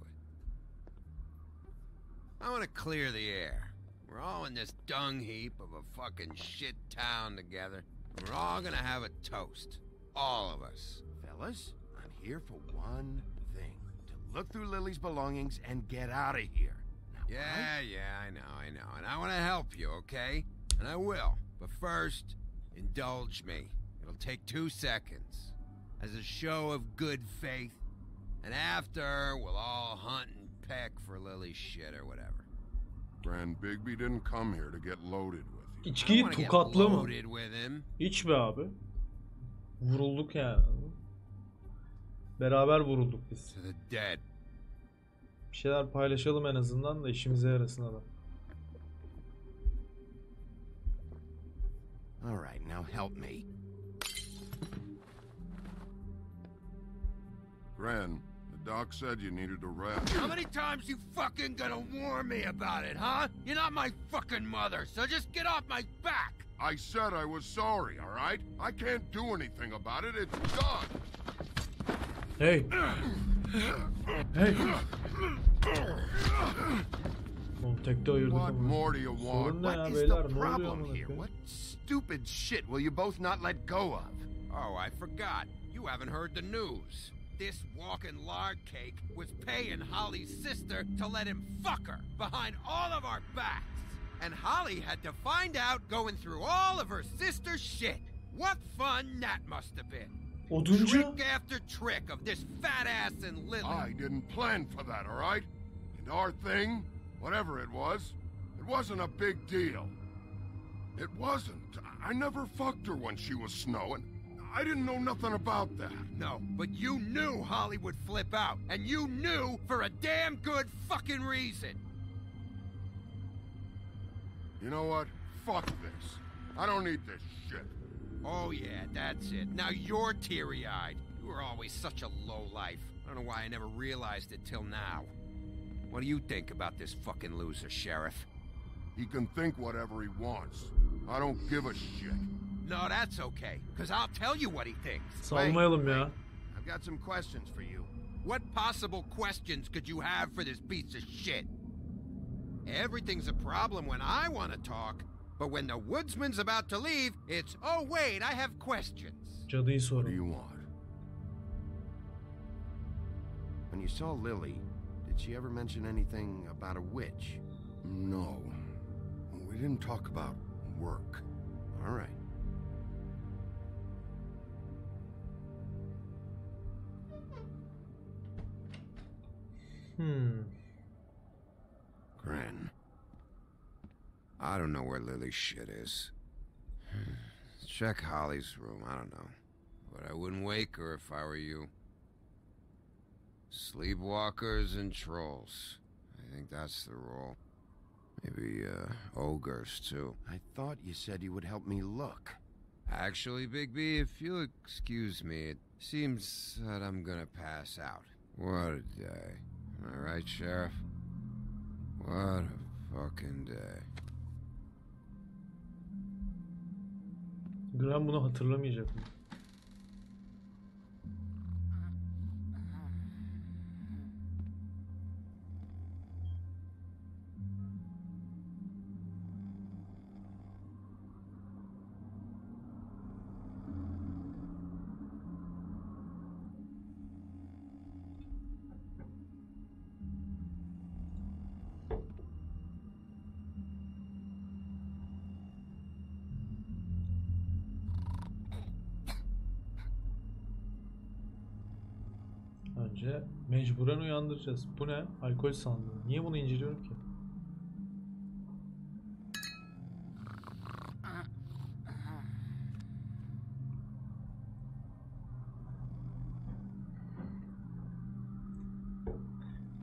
I want to clear the air. We're all in this dung heap of a fucking shit town together. And we're all gonna have a toast. All of us. Fellas, I'm here for one thing. To look through Lily's belongings and get out of here. Now, Yeah, I know. And I want to help you, okay? And I will. But first, indulge me. It'll take 2 seconds. As a show of good faith. And after, we'll all hunt and peck for Lily's shit or whatever. Grand Bigby didn't come here to get loaded with you. İçkiyi tokatlı mı? Loaded with him. Hiç be abi. Vurulduk yani. Beraber vurulduk biz. To the dead. Bir şeyler paylaşalım en azından da işimize yarasın adam. All right, now help me. Gran, the doc said you needed a rest. How many times you fucking gonna warn me about it, huh? You're not my fucking mother, so just get off my back! I said I was sorry, all right? I can't do anything about it. It's done. Hey. Hey. Oğlum tekte ayırdık What ama. more do you want? Sorun ne ya What is beyler? the Ne oluyor problem amına here? koyayım? What stupid shit will you both not let go of? Oh, I forgot. You haven't heard the news. This walking lard cake was paying Holly's sister to let him fuck her behind all of our backs. And Holly had to find out going through all of her sister's shit. What fun that must have been. Oduncu. Trick after trick of this fat ass and Lily. I didn't plan for that, all right? And our thing, whatever it wasn't a big deal. It wasn't. I never fucked her when she was snowing. I didn't know nothing about that. No, but you knew Holly would flip out. And you knew for a damn good fucking reason. You know what? Fuck this. I don't need this shit. Oh yeah, that's it. Now you're teary-eyed. You were always such a lowlife. I don't know why I never realized it till now. What do you think about this fucking loser, Sheriff? He can think whatever he wants. I don't give a shit. No, that's okay, because I'll tell you what he thinks. Salmayalım ya. I've got some questions for you. What possible questions could you have for this piece of shit? Everything's a problem when I want to talk, but when the woodsman's about to leave, it's, oh wait, I have questions. Cadıyı What do sorun. you want? When you saw Lily, did she ever mention anything about a witch? No. We didn't talk about work. All right. Gran. I don't know where Lily's shit is. Check Holly's room, I don't know. But I wouldn't wake her if I were you. Sleepwalkers and trolls. I think that's the rule. Maybe, ogres, too. I thought you said you would help me look. Actually, Bigby, if you'll excuse me, it seems that I'm gonna pass out. What a day. Am I right, Sheriff? What a fucking day. Graham bunu hatırlamayacak mı? Önce mecburen uyandıracağız. Bu ne? Alkol sandığı. Niye bunu inceliyorum ki?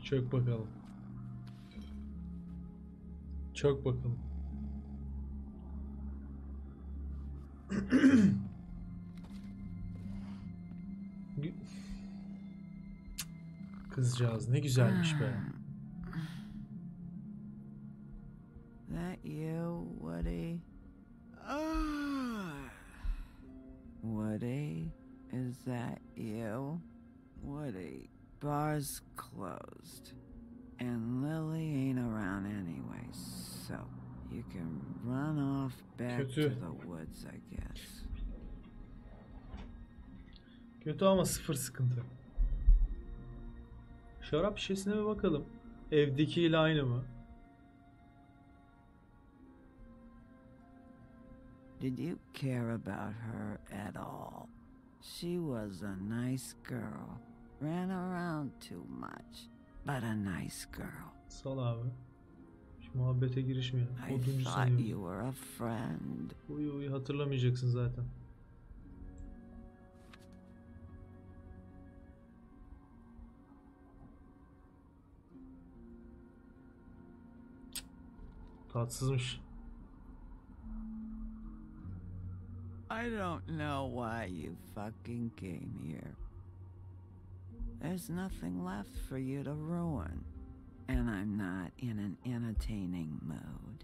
Çök bakalım. Çök bakalım. Kızcağız ne güzelmiş be. That you, Woody? Woody? Is that you? Woody, bar's closed. And Lily ain't around anyway, so you can run off back to the woods, I guess. Kötü ama sıfır sıkıntı. Şarap şişesine bir bakalım. Evdekiyle aynı mı? Did you care about her at all? She was a nice girl. Ran around too much, but a nice girl. Sal abi. Şu muhabbete girişmeyelim. I thought you were a friend. Uy hatırlamayacaksın zaten. Tatsızmış. I don't know why you fucking came here. There's nothing left for you to ruin. And I'm not in an entertaining mood.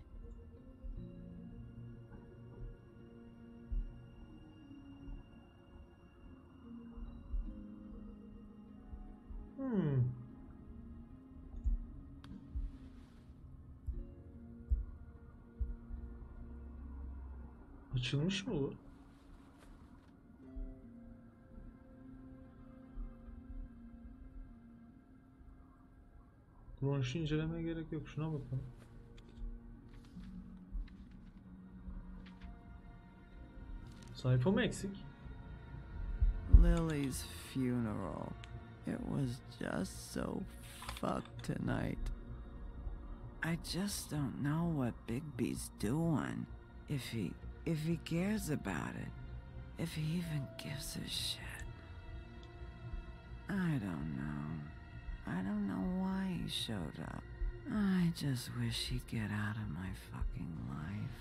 Açılmış mı bu? Bronşu incelemeye gerek yok. Şuna bakalım. Sayfa mı eksik? Lily's funeral. It was just so fucked tonight. I just don't know what Bigby's doing. If he cares about it. If he even gives a shit. I don't know. I don't know why he showed up. I just wish he'd get out of my fucking life.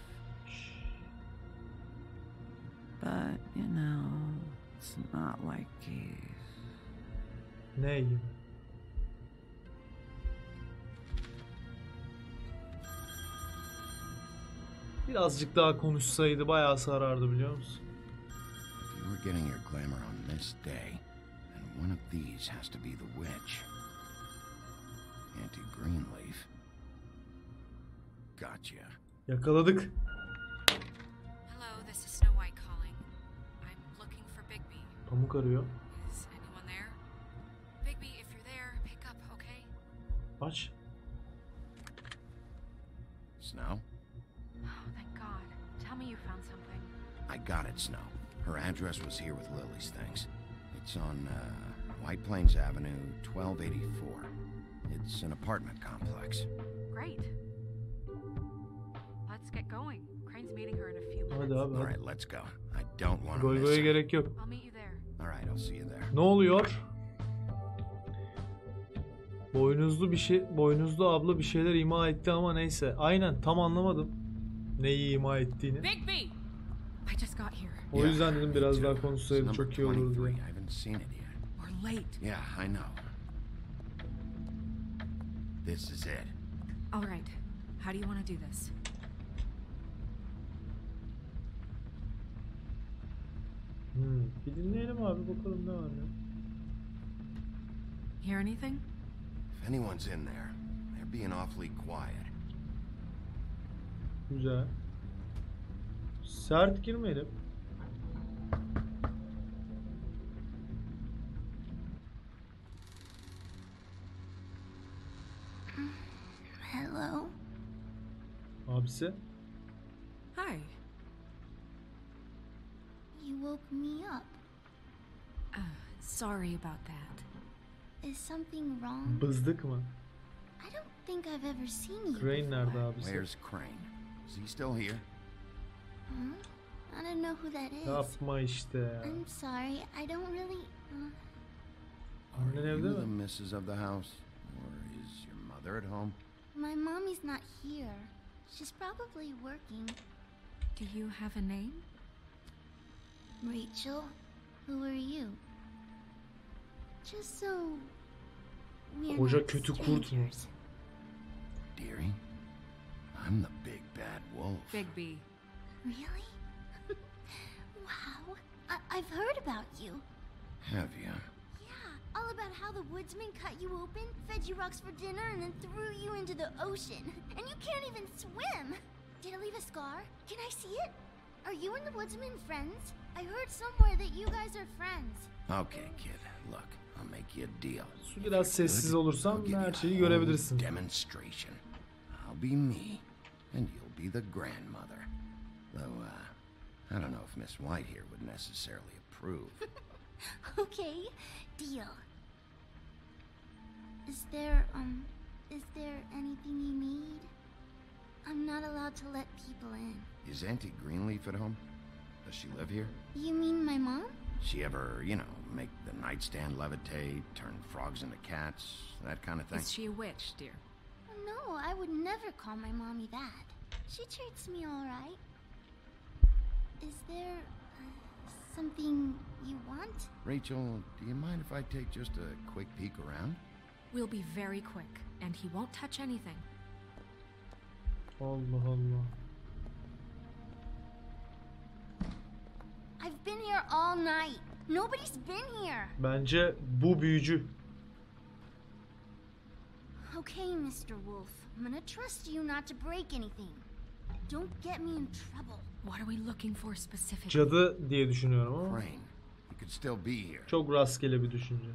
But, you know, it's not like he's... Ne gibi? Birazcık daha konuşsaydı bayağı sarardı biliyor musun? If you were getting your glamour on this day, then one of these has to be the witch. Auntie Greenleaf. Gotcha. Yakaladık. Hello, this is Snow White calling. I'm looking for Bigby. Pamuk arıyor. Is anyone there? Bigby, if you're there, pick up, okay? Aç. Snow? Oh, thank God. Tell me you found something. I got it, Snow. Her address was here with Lily's things. It's on White Plains Avenue, 1284. It's an apartment complex. Great. Let's get going. Crane's meeting her in a few minutes. Hadi abi. All right, let's go. I don't want to Goy miss goya her. gerek yok. I'll meet you there. All right, I'll see you there. Ne oluyor? Boynuzlu abla bir şeyler ima etti ama neyse. Aynen tam anlamadım neyi ima ettiğini. Bigby! I just got here. O yüzden dedim biraz daha konuşsaydı It's çok iyi number olurdu. 23. I haven't seen it yet. We're late. Yeah, I know. This is it. All right. How do you want to do this? Bir dinleyelim abi bakalım ne var ne. Hear anything? If anyone's in there, they're being awfully quiet. Güzel. Sert girmeyelim. Hello? Abisi. Hi. You woke me up. Sorry about that. Is something wrong? Bızdık mı? I don't think I've ever seen you Crane nerede before. abisi? Where's Crane? Is he still here? Huh? I don't know who that is. Yapma işte. I'm sorry, I don't really... Annen Are evde you the mi? missus of the house? Or is your mother at home? My mommy's not here. She's probably working. Do you have a name? Rachel, who are you? Just so we're Koca not kötü kurt mu? strangers. Dearie, I'm the big bad wolf. Bigby. Really? Wow. I've heard about you. Have you? Yeah, all about how the woodsman cut you open, fed you rocks for dinner, and then threw you into the ocean. And you can't even swim. Did it leave a scar? Can I see it? Are you and the woodsman friends? I heard somewhere that you guys are friends. Okay, kid. Look, I'll make you a deal. Şu biraz sessiz olursam her şeyi görebilirsin. Demonstration. I'll be me, and you'll be the grandmother. Though, I don't know if Miss White here would necessarily approve. Okay, deal. Is there anything you need? I'm not allowed to let people in. Is Auntie Greenleaf at home? Does she live here? You mean my mom? She ever, make the nightstand levitate, turn frogs into cats, that kind of thing? Is she a witch, dear? No, I would never call my mommy that. She treats me all right. Is there something you want? Rachel, do you mind if I take just a quick peek around? We'll be very quick, and he won't touch anything. Allah Allah. I've been here all night. Nobody's been here. Bence bu büyücü. Okay, Mr. Wolf. I'm gonna trust you not to break anything. Don't get me in trouble. What are we looking for specifically? Cadı diye düşünüyorum ama. Crane, you could still be here. Çok rastgele bir düşünce.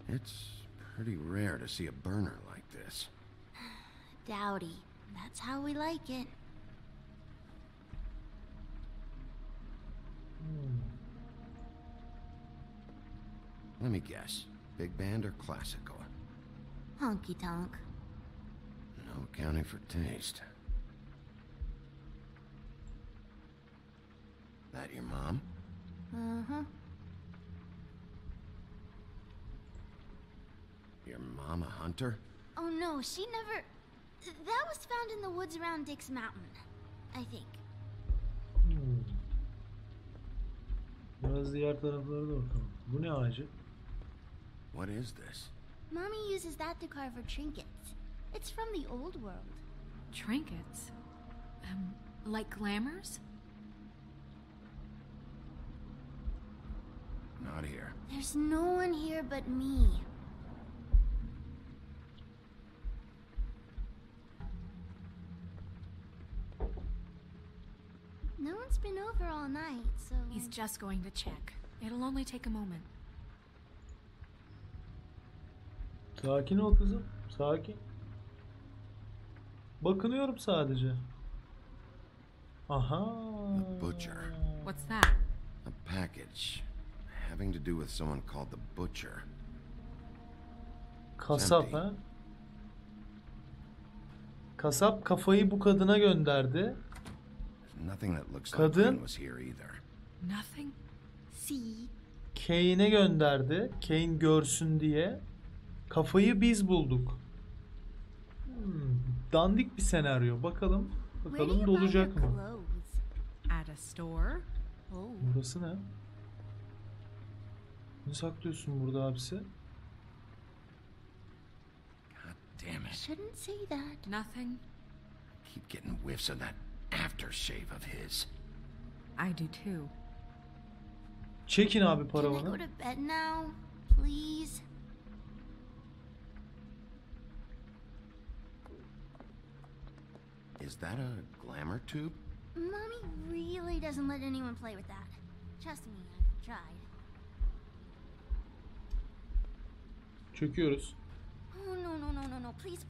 It's pretty rare to see a burner like this. Dowdy. That's how we like it. Let me guess. Big band or classical? Honky tonk. No accounting for taste. That your mom? Uh-huh. Your mom a hunter? Oh no, she never... That was found in the woods around Dick's Mountain, I think. Biraz diğer taraflara da bakalım. Bu ne ağacı? What is this? Mommy uses that to carve her trinkets. It's from the old world. Trinkets? Like glamours? Not here. There's no one here but me. No one's been over all night, so... He's just going to check. It'll only take a moment. Sakin ol kızım. Sakin. Bakınıyorum sadece. Aha. The butcher. What's that? A package having to do with someone called the butcher. Kasap ha? Kasap kafayı bu kadına gönderdi. Nothing that looks like Kadın Crane was here either. Nothing? See? Kane'e gönderdi. Kane görsün diye. Kafayı biz bulduk. Dandik bir senaryo. Bakalım dolacak mı? At a store? Oh. Burası ne? Ne saklıyorsun burada abisi? God damn it. Shouldn't say that. Nothing? Keep getting whiffs of that aftershave of his. I do too. Çekin abi Can I paravanı. go to bed now, please? Is that a glamour tube? Mommy really doesn't let anyone play with that. Trust me, I've tried. Çöküyoruz. Oh, no. Please,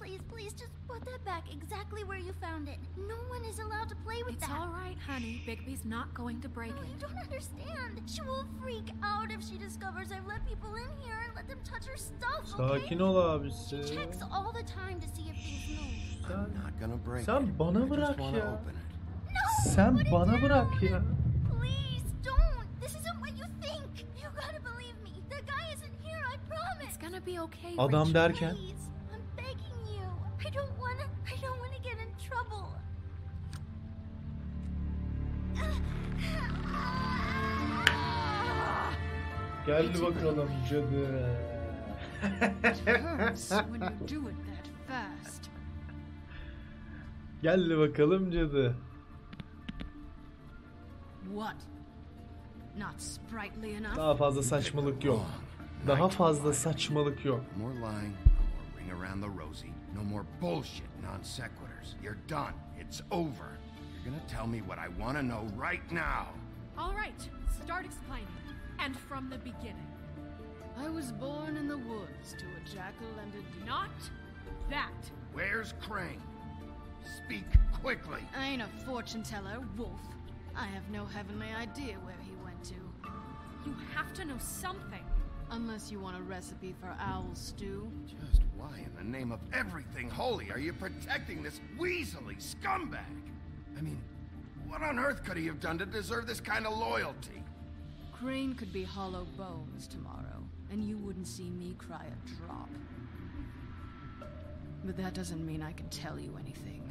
just put that back exactly where you found it. No one is allowed to play with that. It's all right, honey. Bigby's not going to break No, it. you don't understand. She will freak out if she discovers I've let people in here and let them touch her stuff, okay? Sakin ol abisi. She checks all the time to see if things move. I'm not gonna break it. Sen bana I just bırak wanna ya. open it. No! Sen put it bana down. bırak ya. Please, don't. This isn't what you think. You gotta believe me. The guy isn't here, I promise. It's gonna be okay, Adam Rachel. derken. Please, I'm begging you. I don't wanna get in trouble. Geldi bakalım cadı. It hurts when you do it that fast. Geldi bakalım cadı. What? Not sprightly enough? Daha fazla saçmalık yok. Daha fazla saçmalık yok. No more lying, no more ring around the rosy, no more bullshit non sequiturs. You're done. It's over. You're gonna tell me what I want to know right now. All right, start explaining. And from the beginning. I was born in the woods to a jackal and a deer. Not that. Where's Crane? Speak quickly. I ain't a fortune teller, wolf. I have no heavenly idea where he went to. You have to know something. Unless you want a recipe for owl stew. Just why in the name of everything holy are you protecting this weaselly scumbag? I mean, what on earth could he have done to deserve this kind of loyalty? Crane could be hollow bones tomorrow, and you wouldn't see me cry a drop. But that doesn't mean I can tell you anything.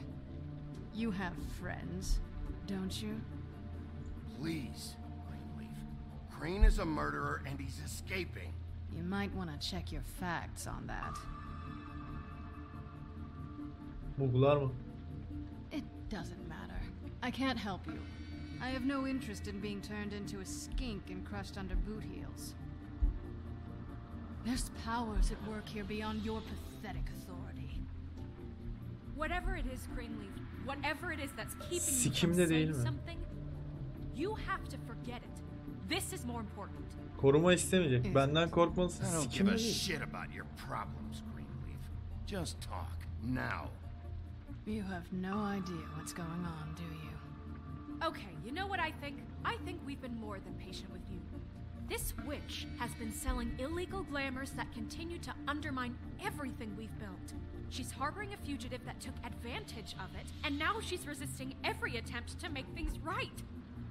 You have friends, don't you? Please, Greenleaf. Crane is a murderer and he's escaping. You might want to check your facts on that. Bulgular mı? It doesn't matter. I can't help you. I have no interest in being turned into a skink and crushed under boot heels. There's powers at work here beyond your pathetic authority. Whatever it is, Greenleaf, whatever it is that's keeping you from Sikimde değil saying mi? something, you have to forget it. This is more important. Koruma istemeyecek. Benden korkmalısın. I don't give Sikimde a değil. shit about your problems, Greenleaf. Just talk, now. You have no idea what's going on, do you? Okay, you know what I think? I think we've been more than patient with you. This witch has been selling illegal glamours that continue to undermine everything we've built. She's harboring a fugitive that took advantage of it, and now she's resisting every attempt to make things right.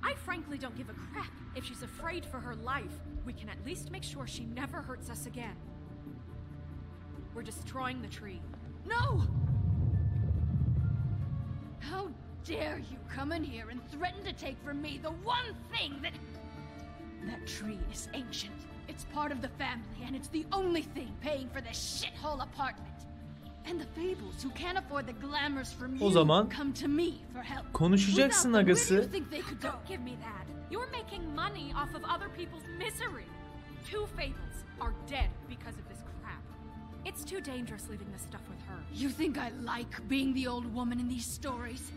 I frankly don't give a crap if she's afraid for her life. We can at least make sure she never hurts us again. We're destroying the tree. No! How dare you come in here and threaten to take from me the one thing that... That tree is ancient. It's part of the family, and it's the only thing paying for this shithole apartment. And the fables who can't afford the glamours from O you zaman come to me for help. konuşacaksın Without them, where do agası. you think they could go? Don't give me that. You're making money off of other people's misery. 2 fables are dead because of this crap. It's too dangerous leaving this stuff with her. You think I like being the old woman in these stories?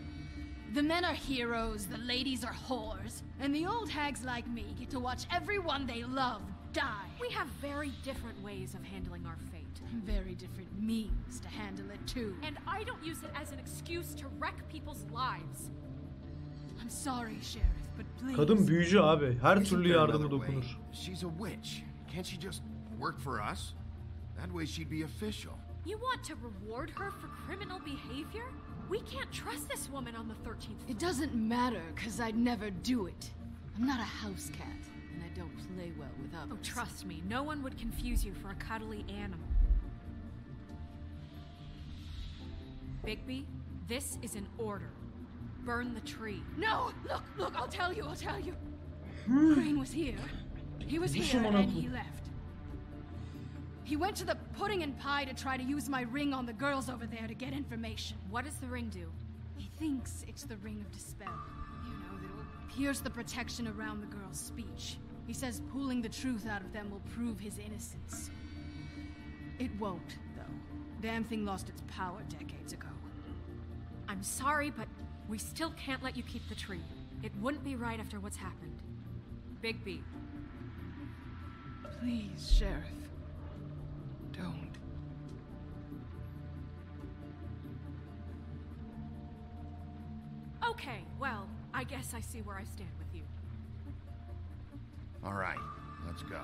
The men are heroes, the ladies are whores, and the old hags like me get to watch everyone they love die. We have very different ways of handling our fate. Very different means to handle it too. And I don't use it as an excuse to wreck people's lives. I'm sorry, Sheriff, but please. Kadın büyücü abi. Her Isn't türlü there yardımı another way? dokunur. She's a witch. Can't she just work for us? That way she'd be official. You want to reward her for criminal behavior? We can't trust this woman on the 13th floor. It doesn't matter, because I'd never do it. I'm not a house cat, and I don't play well with others. Oh, trust me, no one would confuse you for a cuddly animal. Bigby, this is an order. Burn the tree. No! Look, I'll tell you. Crane was here. He was here, and he left. He went to the pudding and pie to try to use my ring on the girls over there to get information. What does the ring do? He thinks it's the ring of dispel. You know, that will pierce the protection around the girls' speech. He says pulling the truth out of them will prove his innocence. It won't, though. Damn thing lost its power decades ago. I'm sorry, but we still can't let you keep the tree. It wouldn't be right after what's happened. Bigby. Please, Sheriff. Don't. Okay, well, I guess I see where I stand with you. All right, let's go.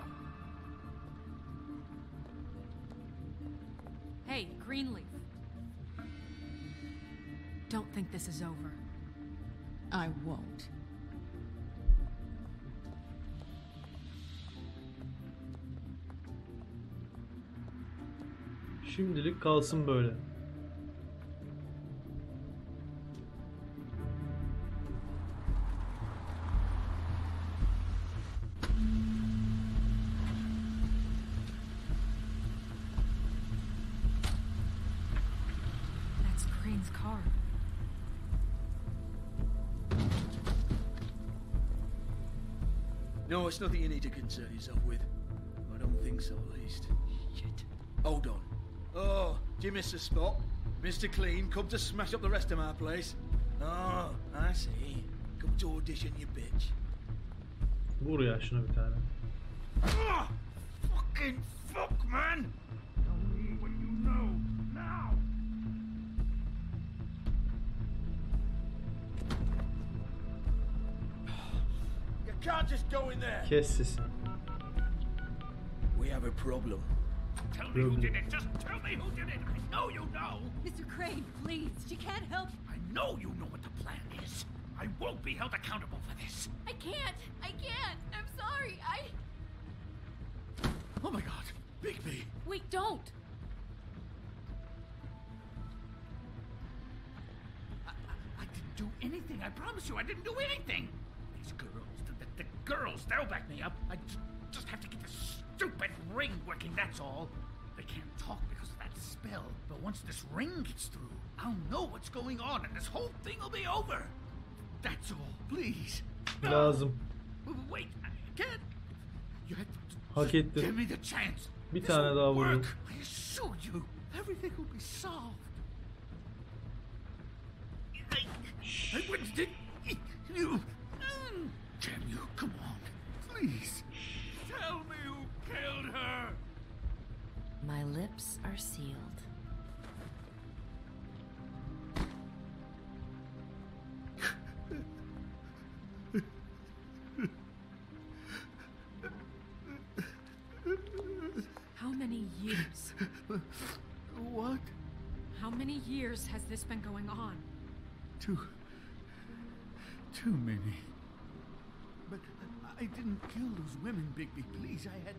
Hey, Greenleaf. Don't think this is over. I won't. Şimdilik kalsın böyle. That's Crane's car. No, it's nothing you need to concern yourself with. I don't think so, at least. Shit. Hold on. Oh, do you miss a spot? Mr. Clean, come to smash up the rest of my place. Oh, I see. Come to audition, you bitch. Vur ya şuna bir tane. Oh, fucking fuck, man! Tell me what you know, now! You can't just go in there. Kes sesini. We have a problem. Tell me who did it. Just tell me who did it. I know you know. Mr. Crane, please. She can't help. I know you know what the plan is. I won't be held accountable for this. I can't. I'm sorry. Oh my God, Bigby. Wait, don't. I didn't do anything. I promise you, I didn't do anything. These girls, the girls, they'll back me up. I just have to get this stupid ring working, that's all. They can't talk because of that spell, but once this ring gets through, I'll know what's going on and this whole thing will be over. That's all, please. Lazım. Wait, I can't. You have to Hak ettin. give me the chance. Bir tane daha vurayım. I assure you, everything will be solved. I wouldn't did you. Damn you, come on, please. Tell me who killed her. My lips are sealed. How many years? What? How many years has this been going on? Too many. But I didn't kill those women, Bigby. Please, I had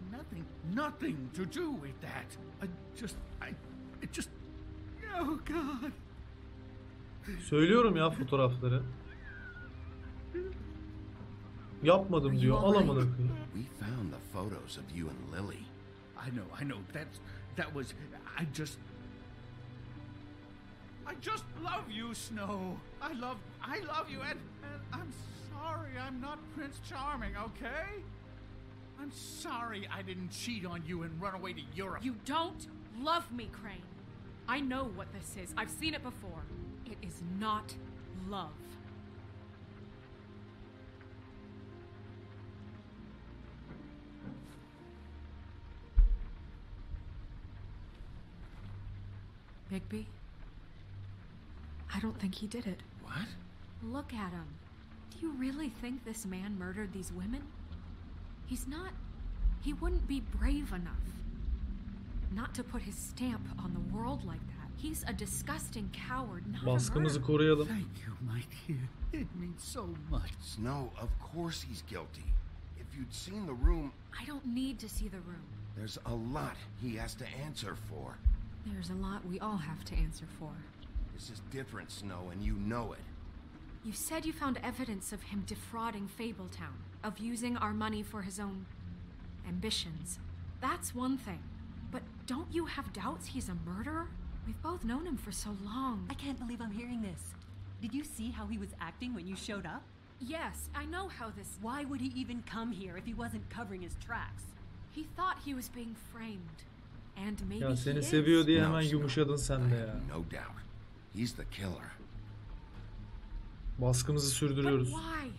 nothing to do with that. It just. Oh God. Söylüyorum ya fotoğrafları. Yapmadım diyor. Alamadım. We found the photos of you and Lily. I know. That was. I just love you, Snow. I love you, and I'm sorry I'm not Prince Charming, okay? I'm sorry I didn't cheat on you and run away to Europe. You don't love me, Crane. I know what this is. I've seen it before. It is not love. Bigby? I don't think he did it. What? Look at him. Do you really think this man murdered these women? He wouldn't be brave enough. Not to put his stamp on the world like that. He's a disgusting coward, not Baskımızı a murderer. koruyalım. Thank you, my dear. It means so much. Snow, of course he's guilty. If you'd seen the room... I don't need to see the room. There's a lot he has to answer for. There's a lot we all have to answer for. This is different, Snow, and you know it. You said you found evidence of him defrauding Fabletown, of using our money for his own ambitions. That's one thing. But don't you have doubts he's a murderer? We've both known him for so long. I can't believe I'm hearing this. Did you see how he was acting when you showed up? Yes, I know how this... Why would he even come here if he wasn't covering his tracks? He thought he was being framed. And maybe Ya seni he is. seviyor diye hemen yumuşadın sen de ya. No doubt. He's the killer. Baskımızı But sürdürüyoruz. why?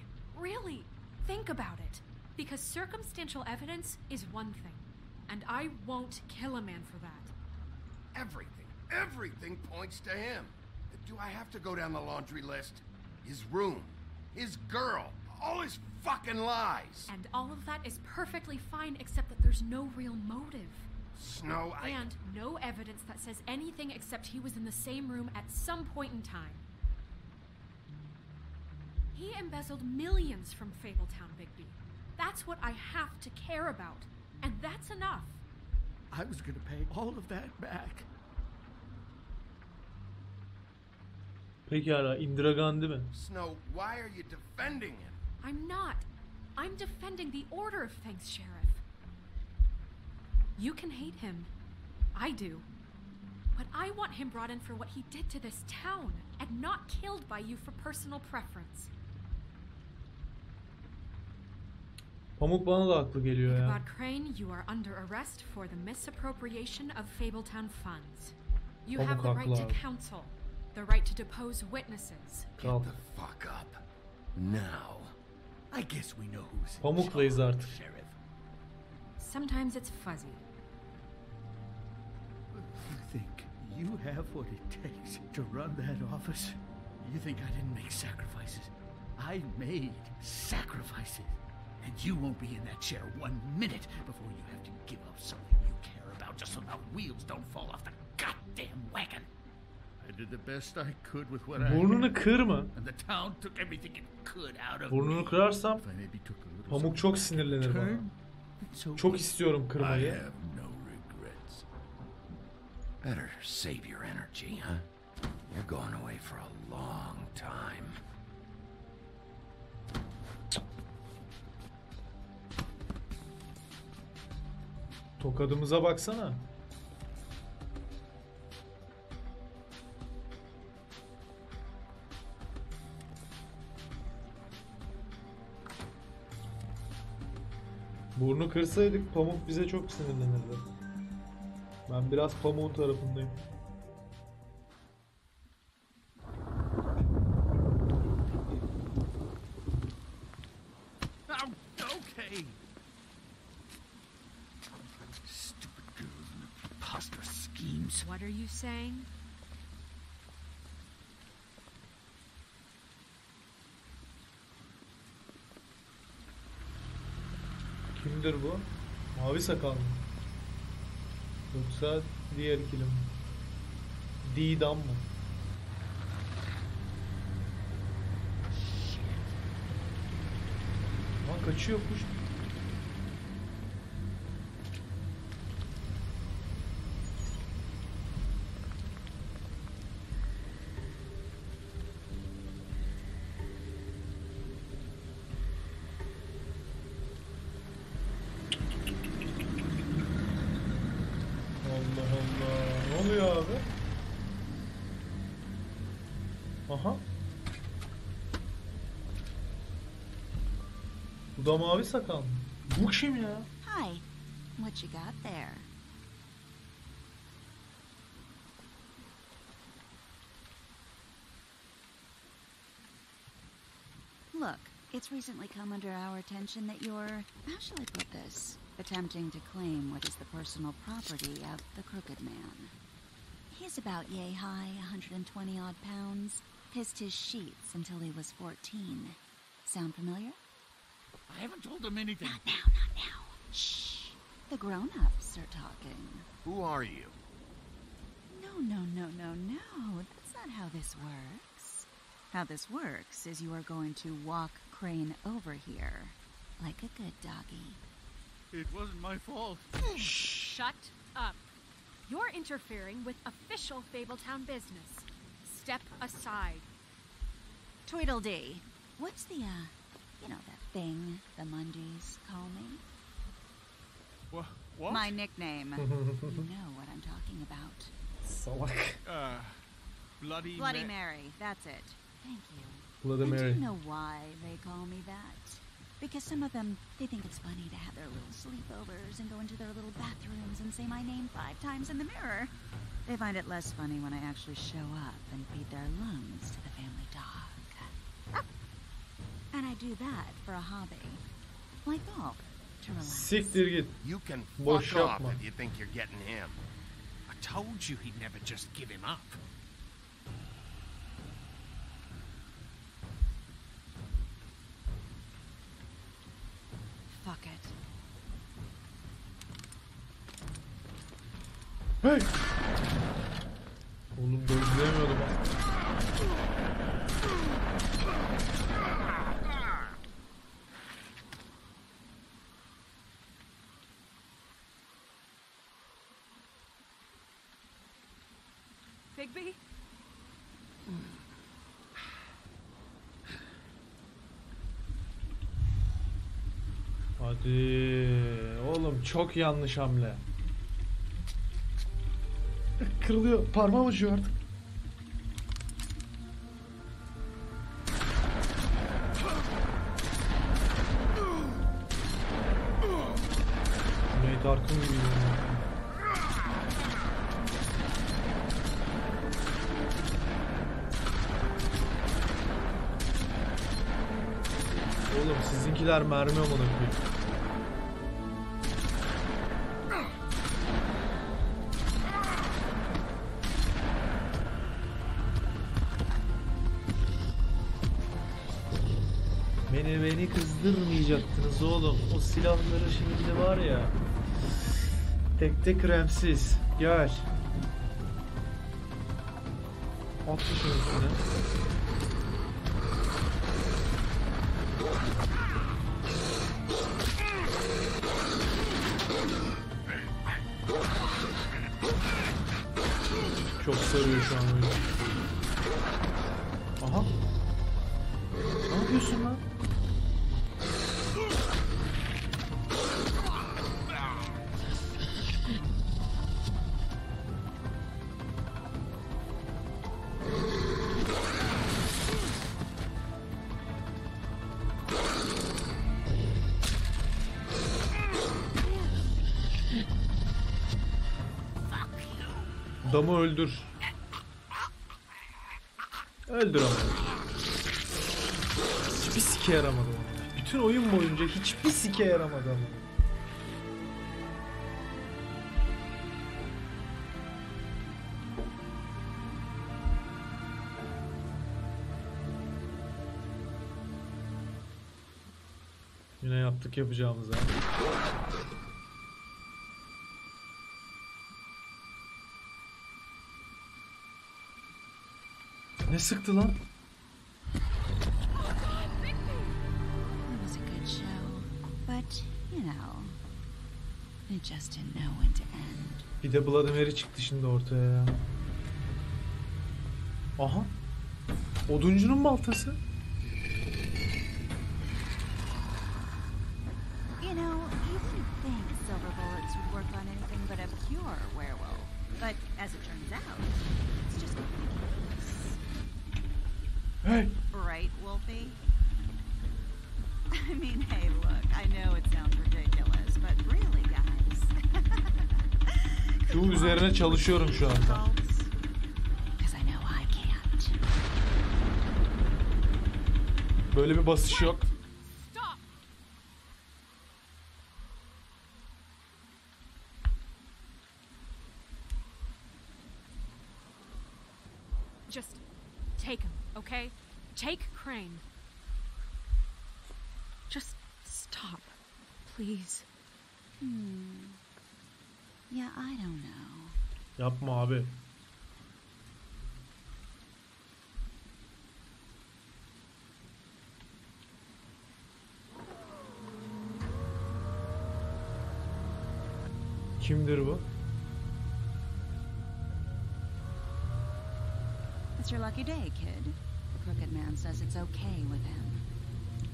Really? Think about it. Because circumstantial evidence is one thing. And I won't kill a man for that. Everything points to him. Do I have to go down the laundry list? His room, his girl, all his fucking lies. And all of that is perfectly fine, except that there's no real motive. Snow, And no evidence that says anything except he was in the same room at some point in time. He embezzled millions from Fabletown, Bigby. That's what I have to care about. And that's enough. I was gonna pay all of that back. Pekala, Indira Gandhi mi? Snow, why are you defending him? I'm not. I'm defending the order of things, Sheriff. You can hate him. I do. But I want him brought in for what he did to this town, and not killed by you for personal preference. Pamuk bana da haklı geliyor ya. Ichabod Crane, you are under arrest for the misappropriation of Fabletown funds. You have the right to counsel, the right to depose witnesses. Get the fuck up. Now. I guess we know who's Pamuklıyız artık. Sheriff. Sometimes it's fuzzy. You think you have what it takes to run that office? You think I didn't make sacrifices? I made sacrifices. And you won't be in that chair 1 minute before you have to give up something you care about just so the wheels don't fall off the goddamn wagon. I did the best I could with what I Burnunu had. kırma. And the town took everything it could out of Burnunu me. kırarsam If I maybe took a little Pamuk çok sinirlenir bana. Çok istiyorum I kırmayı. have no regrets. Better save your energy, huh? You're going away for a long time. Tokadımıza baksana. Burnu kırsaydık Pamuk bize çok sinirlenirdi. Ben biraz Pamuk'un tarafındayım. Oh, okay. Stupid girls and their preposterous schemes. What are you saying? Kimdir bu? Mavi sakal mı? Yoksa diğer ikili mi? Didam mı? Aa, kaçıyor kuş. Allah Allah. Ne oluyor abi? Aha. Bu da mavi sakal mı? Bu kim ya? Hi. What you got there? Look, it's recently come under our attention that you're, how shall I put this, attempting to claim what is the personal property of the Crooked Man. He's about yay high, 120 odd pounds, pissed his sheets until he was 14. Sound familiar? I haven't told them anything. Not now, not now. Shh. The grown-ups are talking. Who are you? No. That's not how this works. How this works is you are going to walk Crane over here. Like a good doggy. It wasn't my fault. Shut up. You're interfering with official Fabletown business. Step aside. Tweedledee. What's the, you know, that thing the Mundies call me? What? My nickname. You know what I'm talking about. Salak. Bloody Mary. That's it. Thank you. Bloody And Mary. do you know why they call me that? Because some of them, they think it's funny to have their little sleepovers and go into their little bathrooms and say my name 5 times in the mirror. They find it less funny when I actually show up and feed their lungs to the family dog. And I do that for a hobby. Like golf. To relax. Siktir git. You can Boş fuck off yapma. if you think you're getting him. I told you he'd never just give him up. Hey! Oğlum dojlayamıyordum ha. Bigby? Hadi oğlum, çok yanlış hamle. Kırılıyor, parmağım acıyor artık. Cüneyt Arkın gibi yani. Oğlum sizinkiler mermi amına koyayım. Beni kızdırmayacaktınız oğlum. O silahları şimdi var ya. Tek kremsiz. Gel. Atla şunun üstüne. Çok sarıyor şu an oyun. Aha. Ne yapıyorsun lan? Adamı öldür. Öldür ama. Hiçbir sike yaramadı. Bütün oyun boyunca hiçbir sike yaramadı ama. Yine yaptık yapacağımızı. Ne sıktı lan? It was a good show, but you know, it just didn't know when to end. Bir de Bloody Mary çıktı şimdi ortaya ya. Aha. Oduncunun baltası. You know, you wouldn't think silver bullets would work on anything but a pure werewolf, but as it turns out, it's just ridiculous. Hey. Right, Wolfie? I mean, hey, look, I know it sounds ridiculous, but really, guys. Şu üzerine çalışıyorum şu anda. Because I know I can't. Böyle bir basış yok. Stop! Just take him, okay? Take Crane. Just stop, please. Yeah, I don't know. Yapma abi. Kimdir bu? It's your lucky day, kid. The crooked man says it's okay with him.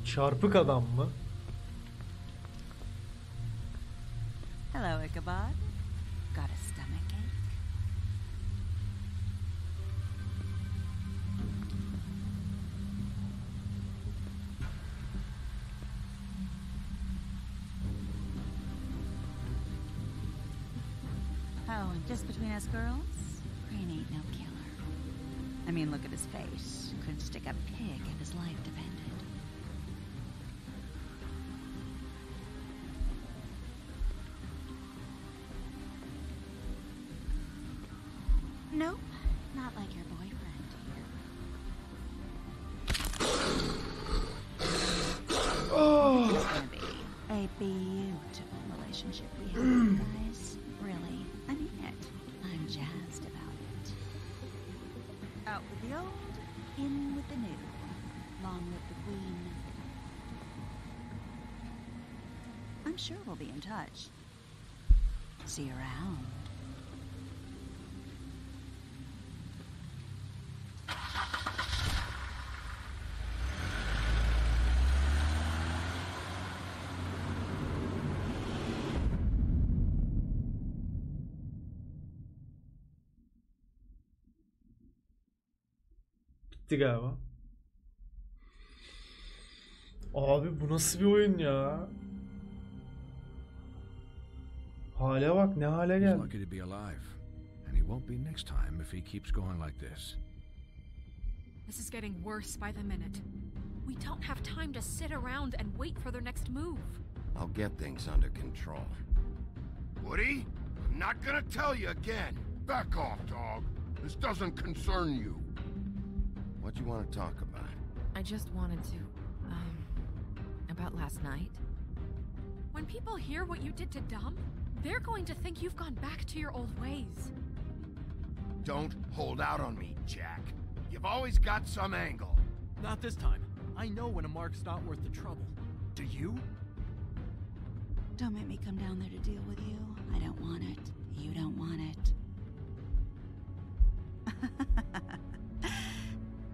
Çarpık adam mı? Hello, Ichabod. Got a stomach ache? Oh, and just between us girls, Crane ain't no killer. I mean, look at his face. Couldn't stick a pig if his life depended. Nope, not like your boyfriend here. Oh. It's gonna be a beautiful relationship we have, guys. Really, I mean it. jazzed about it. Out with the old, in with the new. Long live the Queen. I'm sure we'll be in touch. See you around. Bitti galiba. Abi bu nasıl bir oyun ya? Hale bak, ne hale He's geldi. lucky to be alive, and he won't be next time if he keeps going like this. This is getting worse by the minute. We don't have time to sit around and wait for their next move. I'll get things under control. Woody, I'm not gonna tell you again. Back off, dog. This doesn't concern you. What do you want to talk about? I just wanted to, about last night. When people hear what you did to Dom, they're going to think you've gone back to your old ways. Don't hold out on me, Jack. You've always got some angle. Not this time. I know when a mark's not worth the trouble. Do you? Don't make me come down there to deal with you. I don't want it. You don't want it.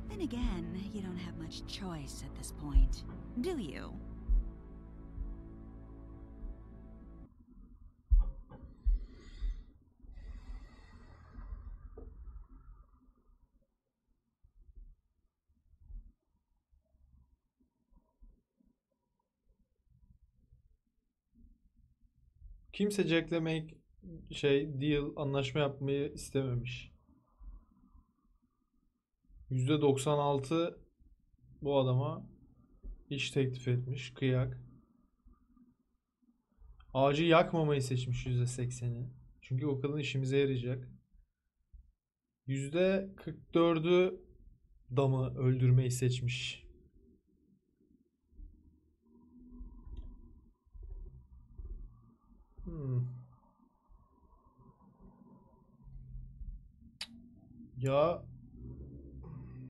Then again, you don't have much choice at this point, do you? Kimse Jack'le deal, anlaşma yapmayı istememiş. %96 bu adama iş teklif etmiş. Kıyak. Ağacı yakmamayı seçmiş %80'i. Çünkü o kadın işimize yarayacak. %44'ü damı öldürmeyi seçmiş. Ya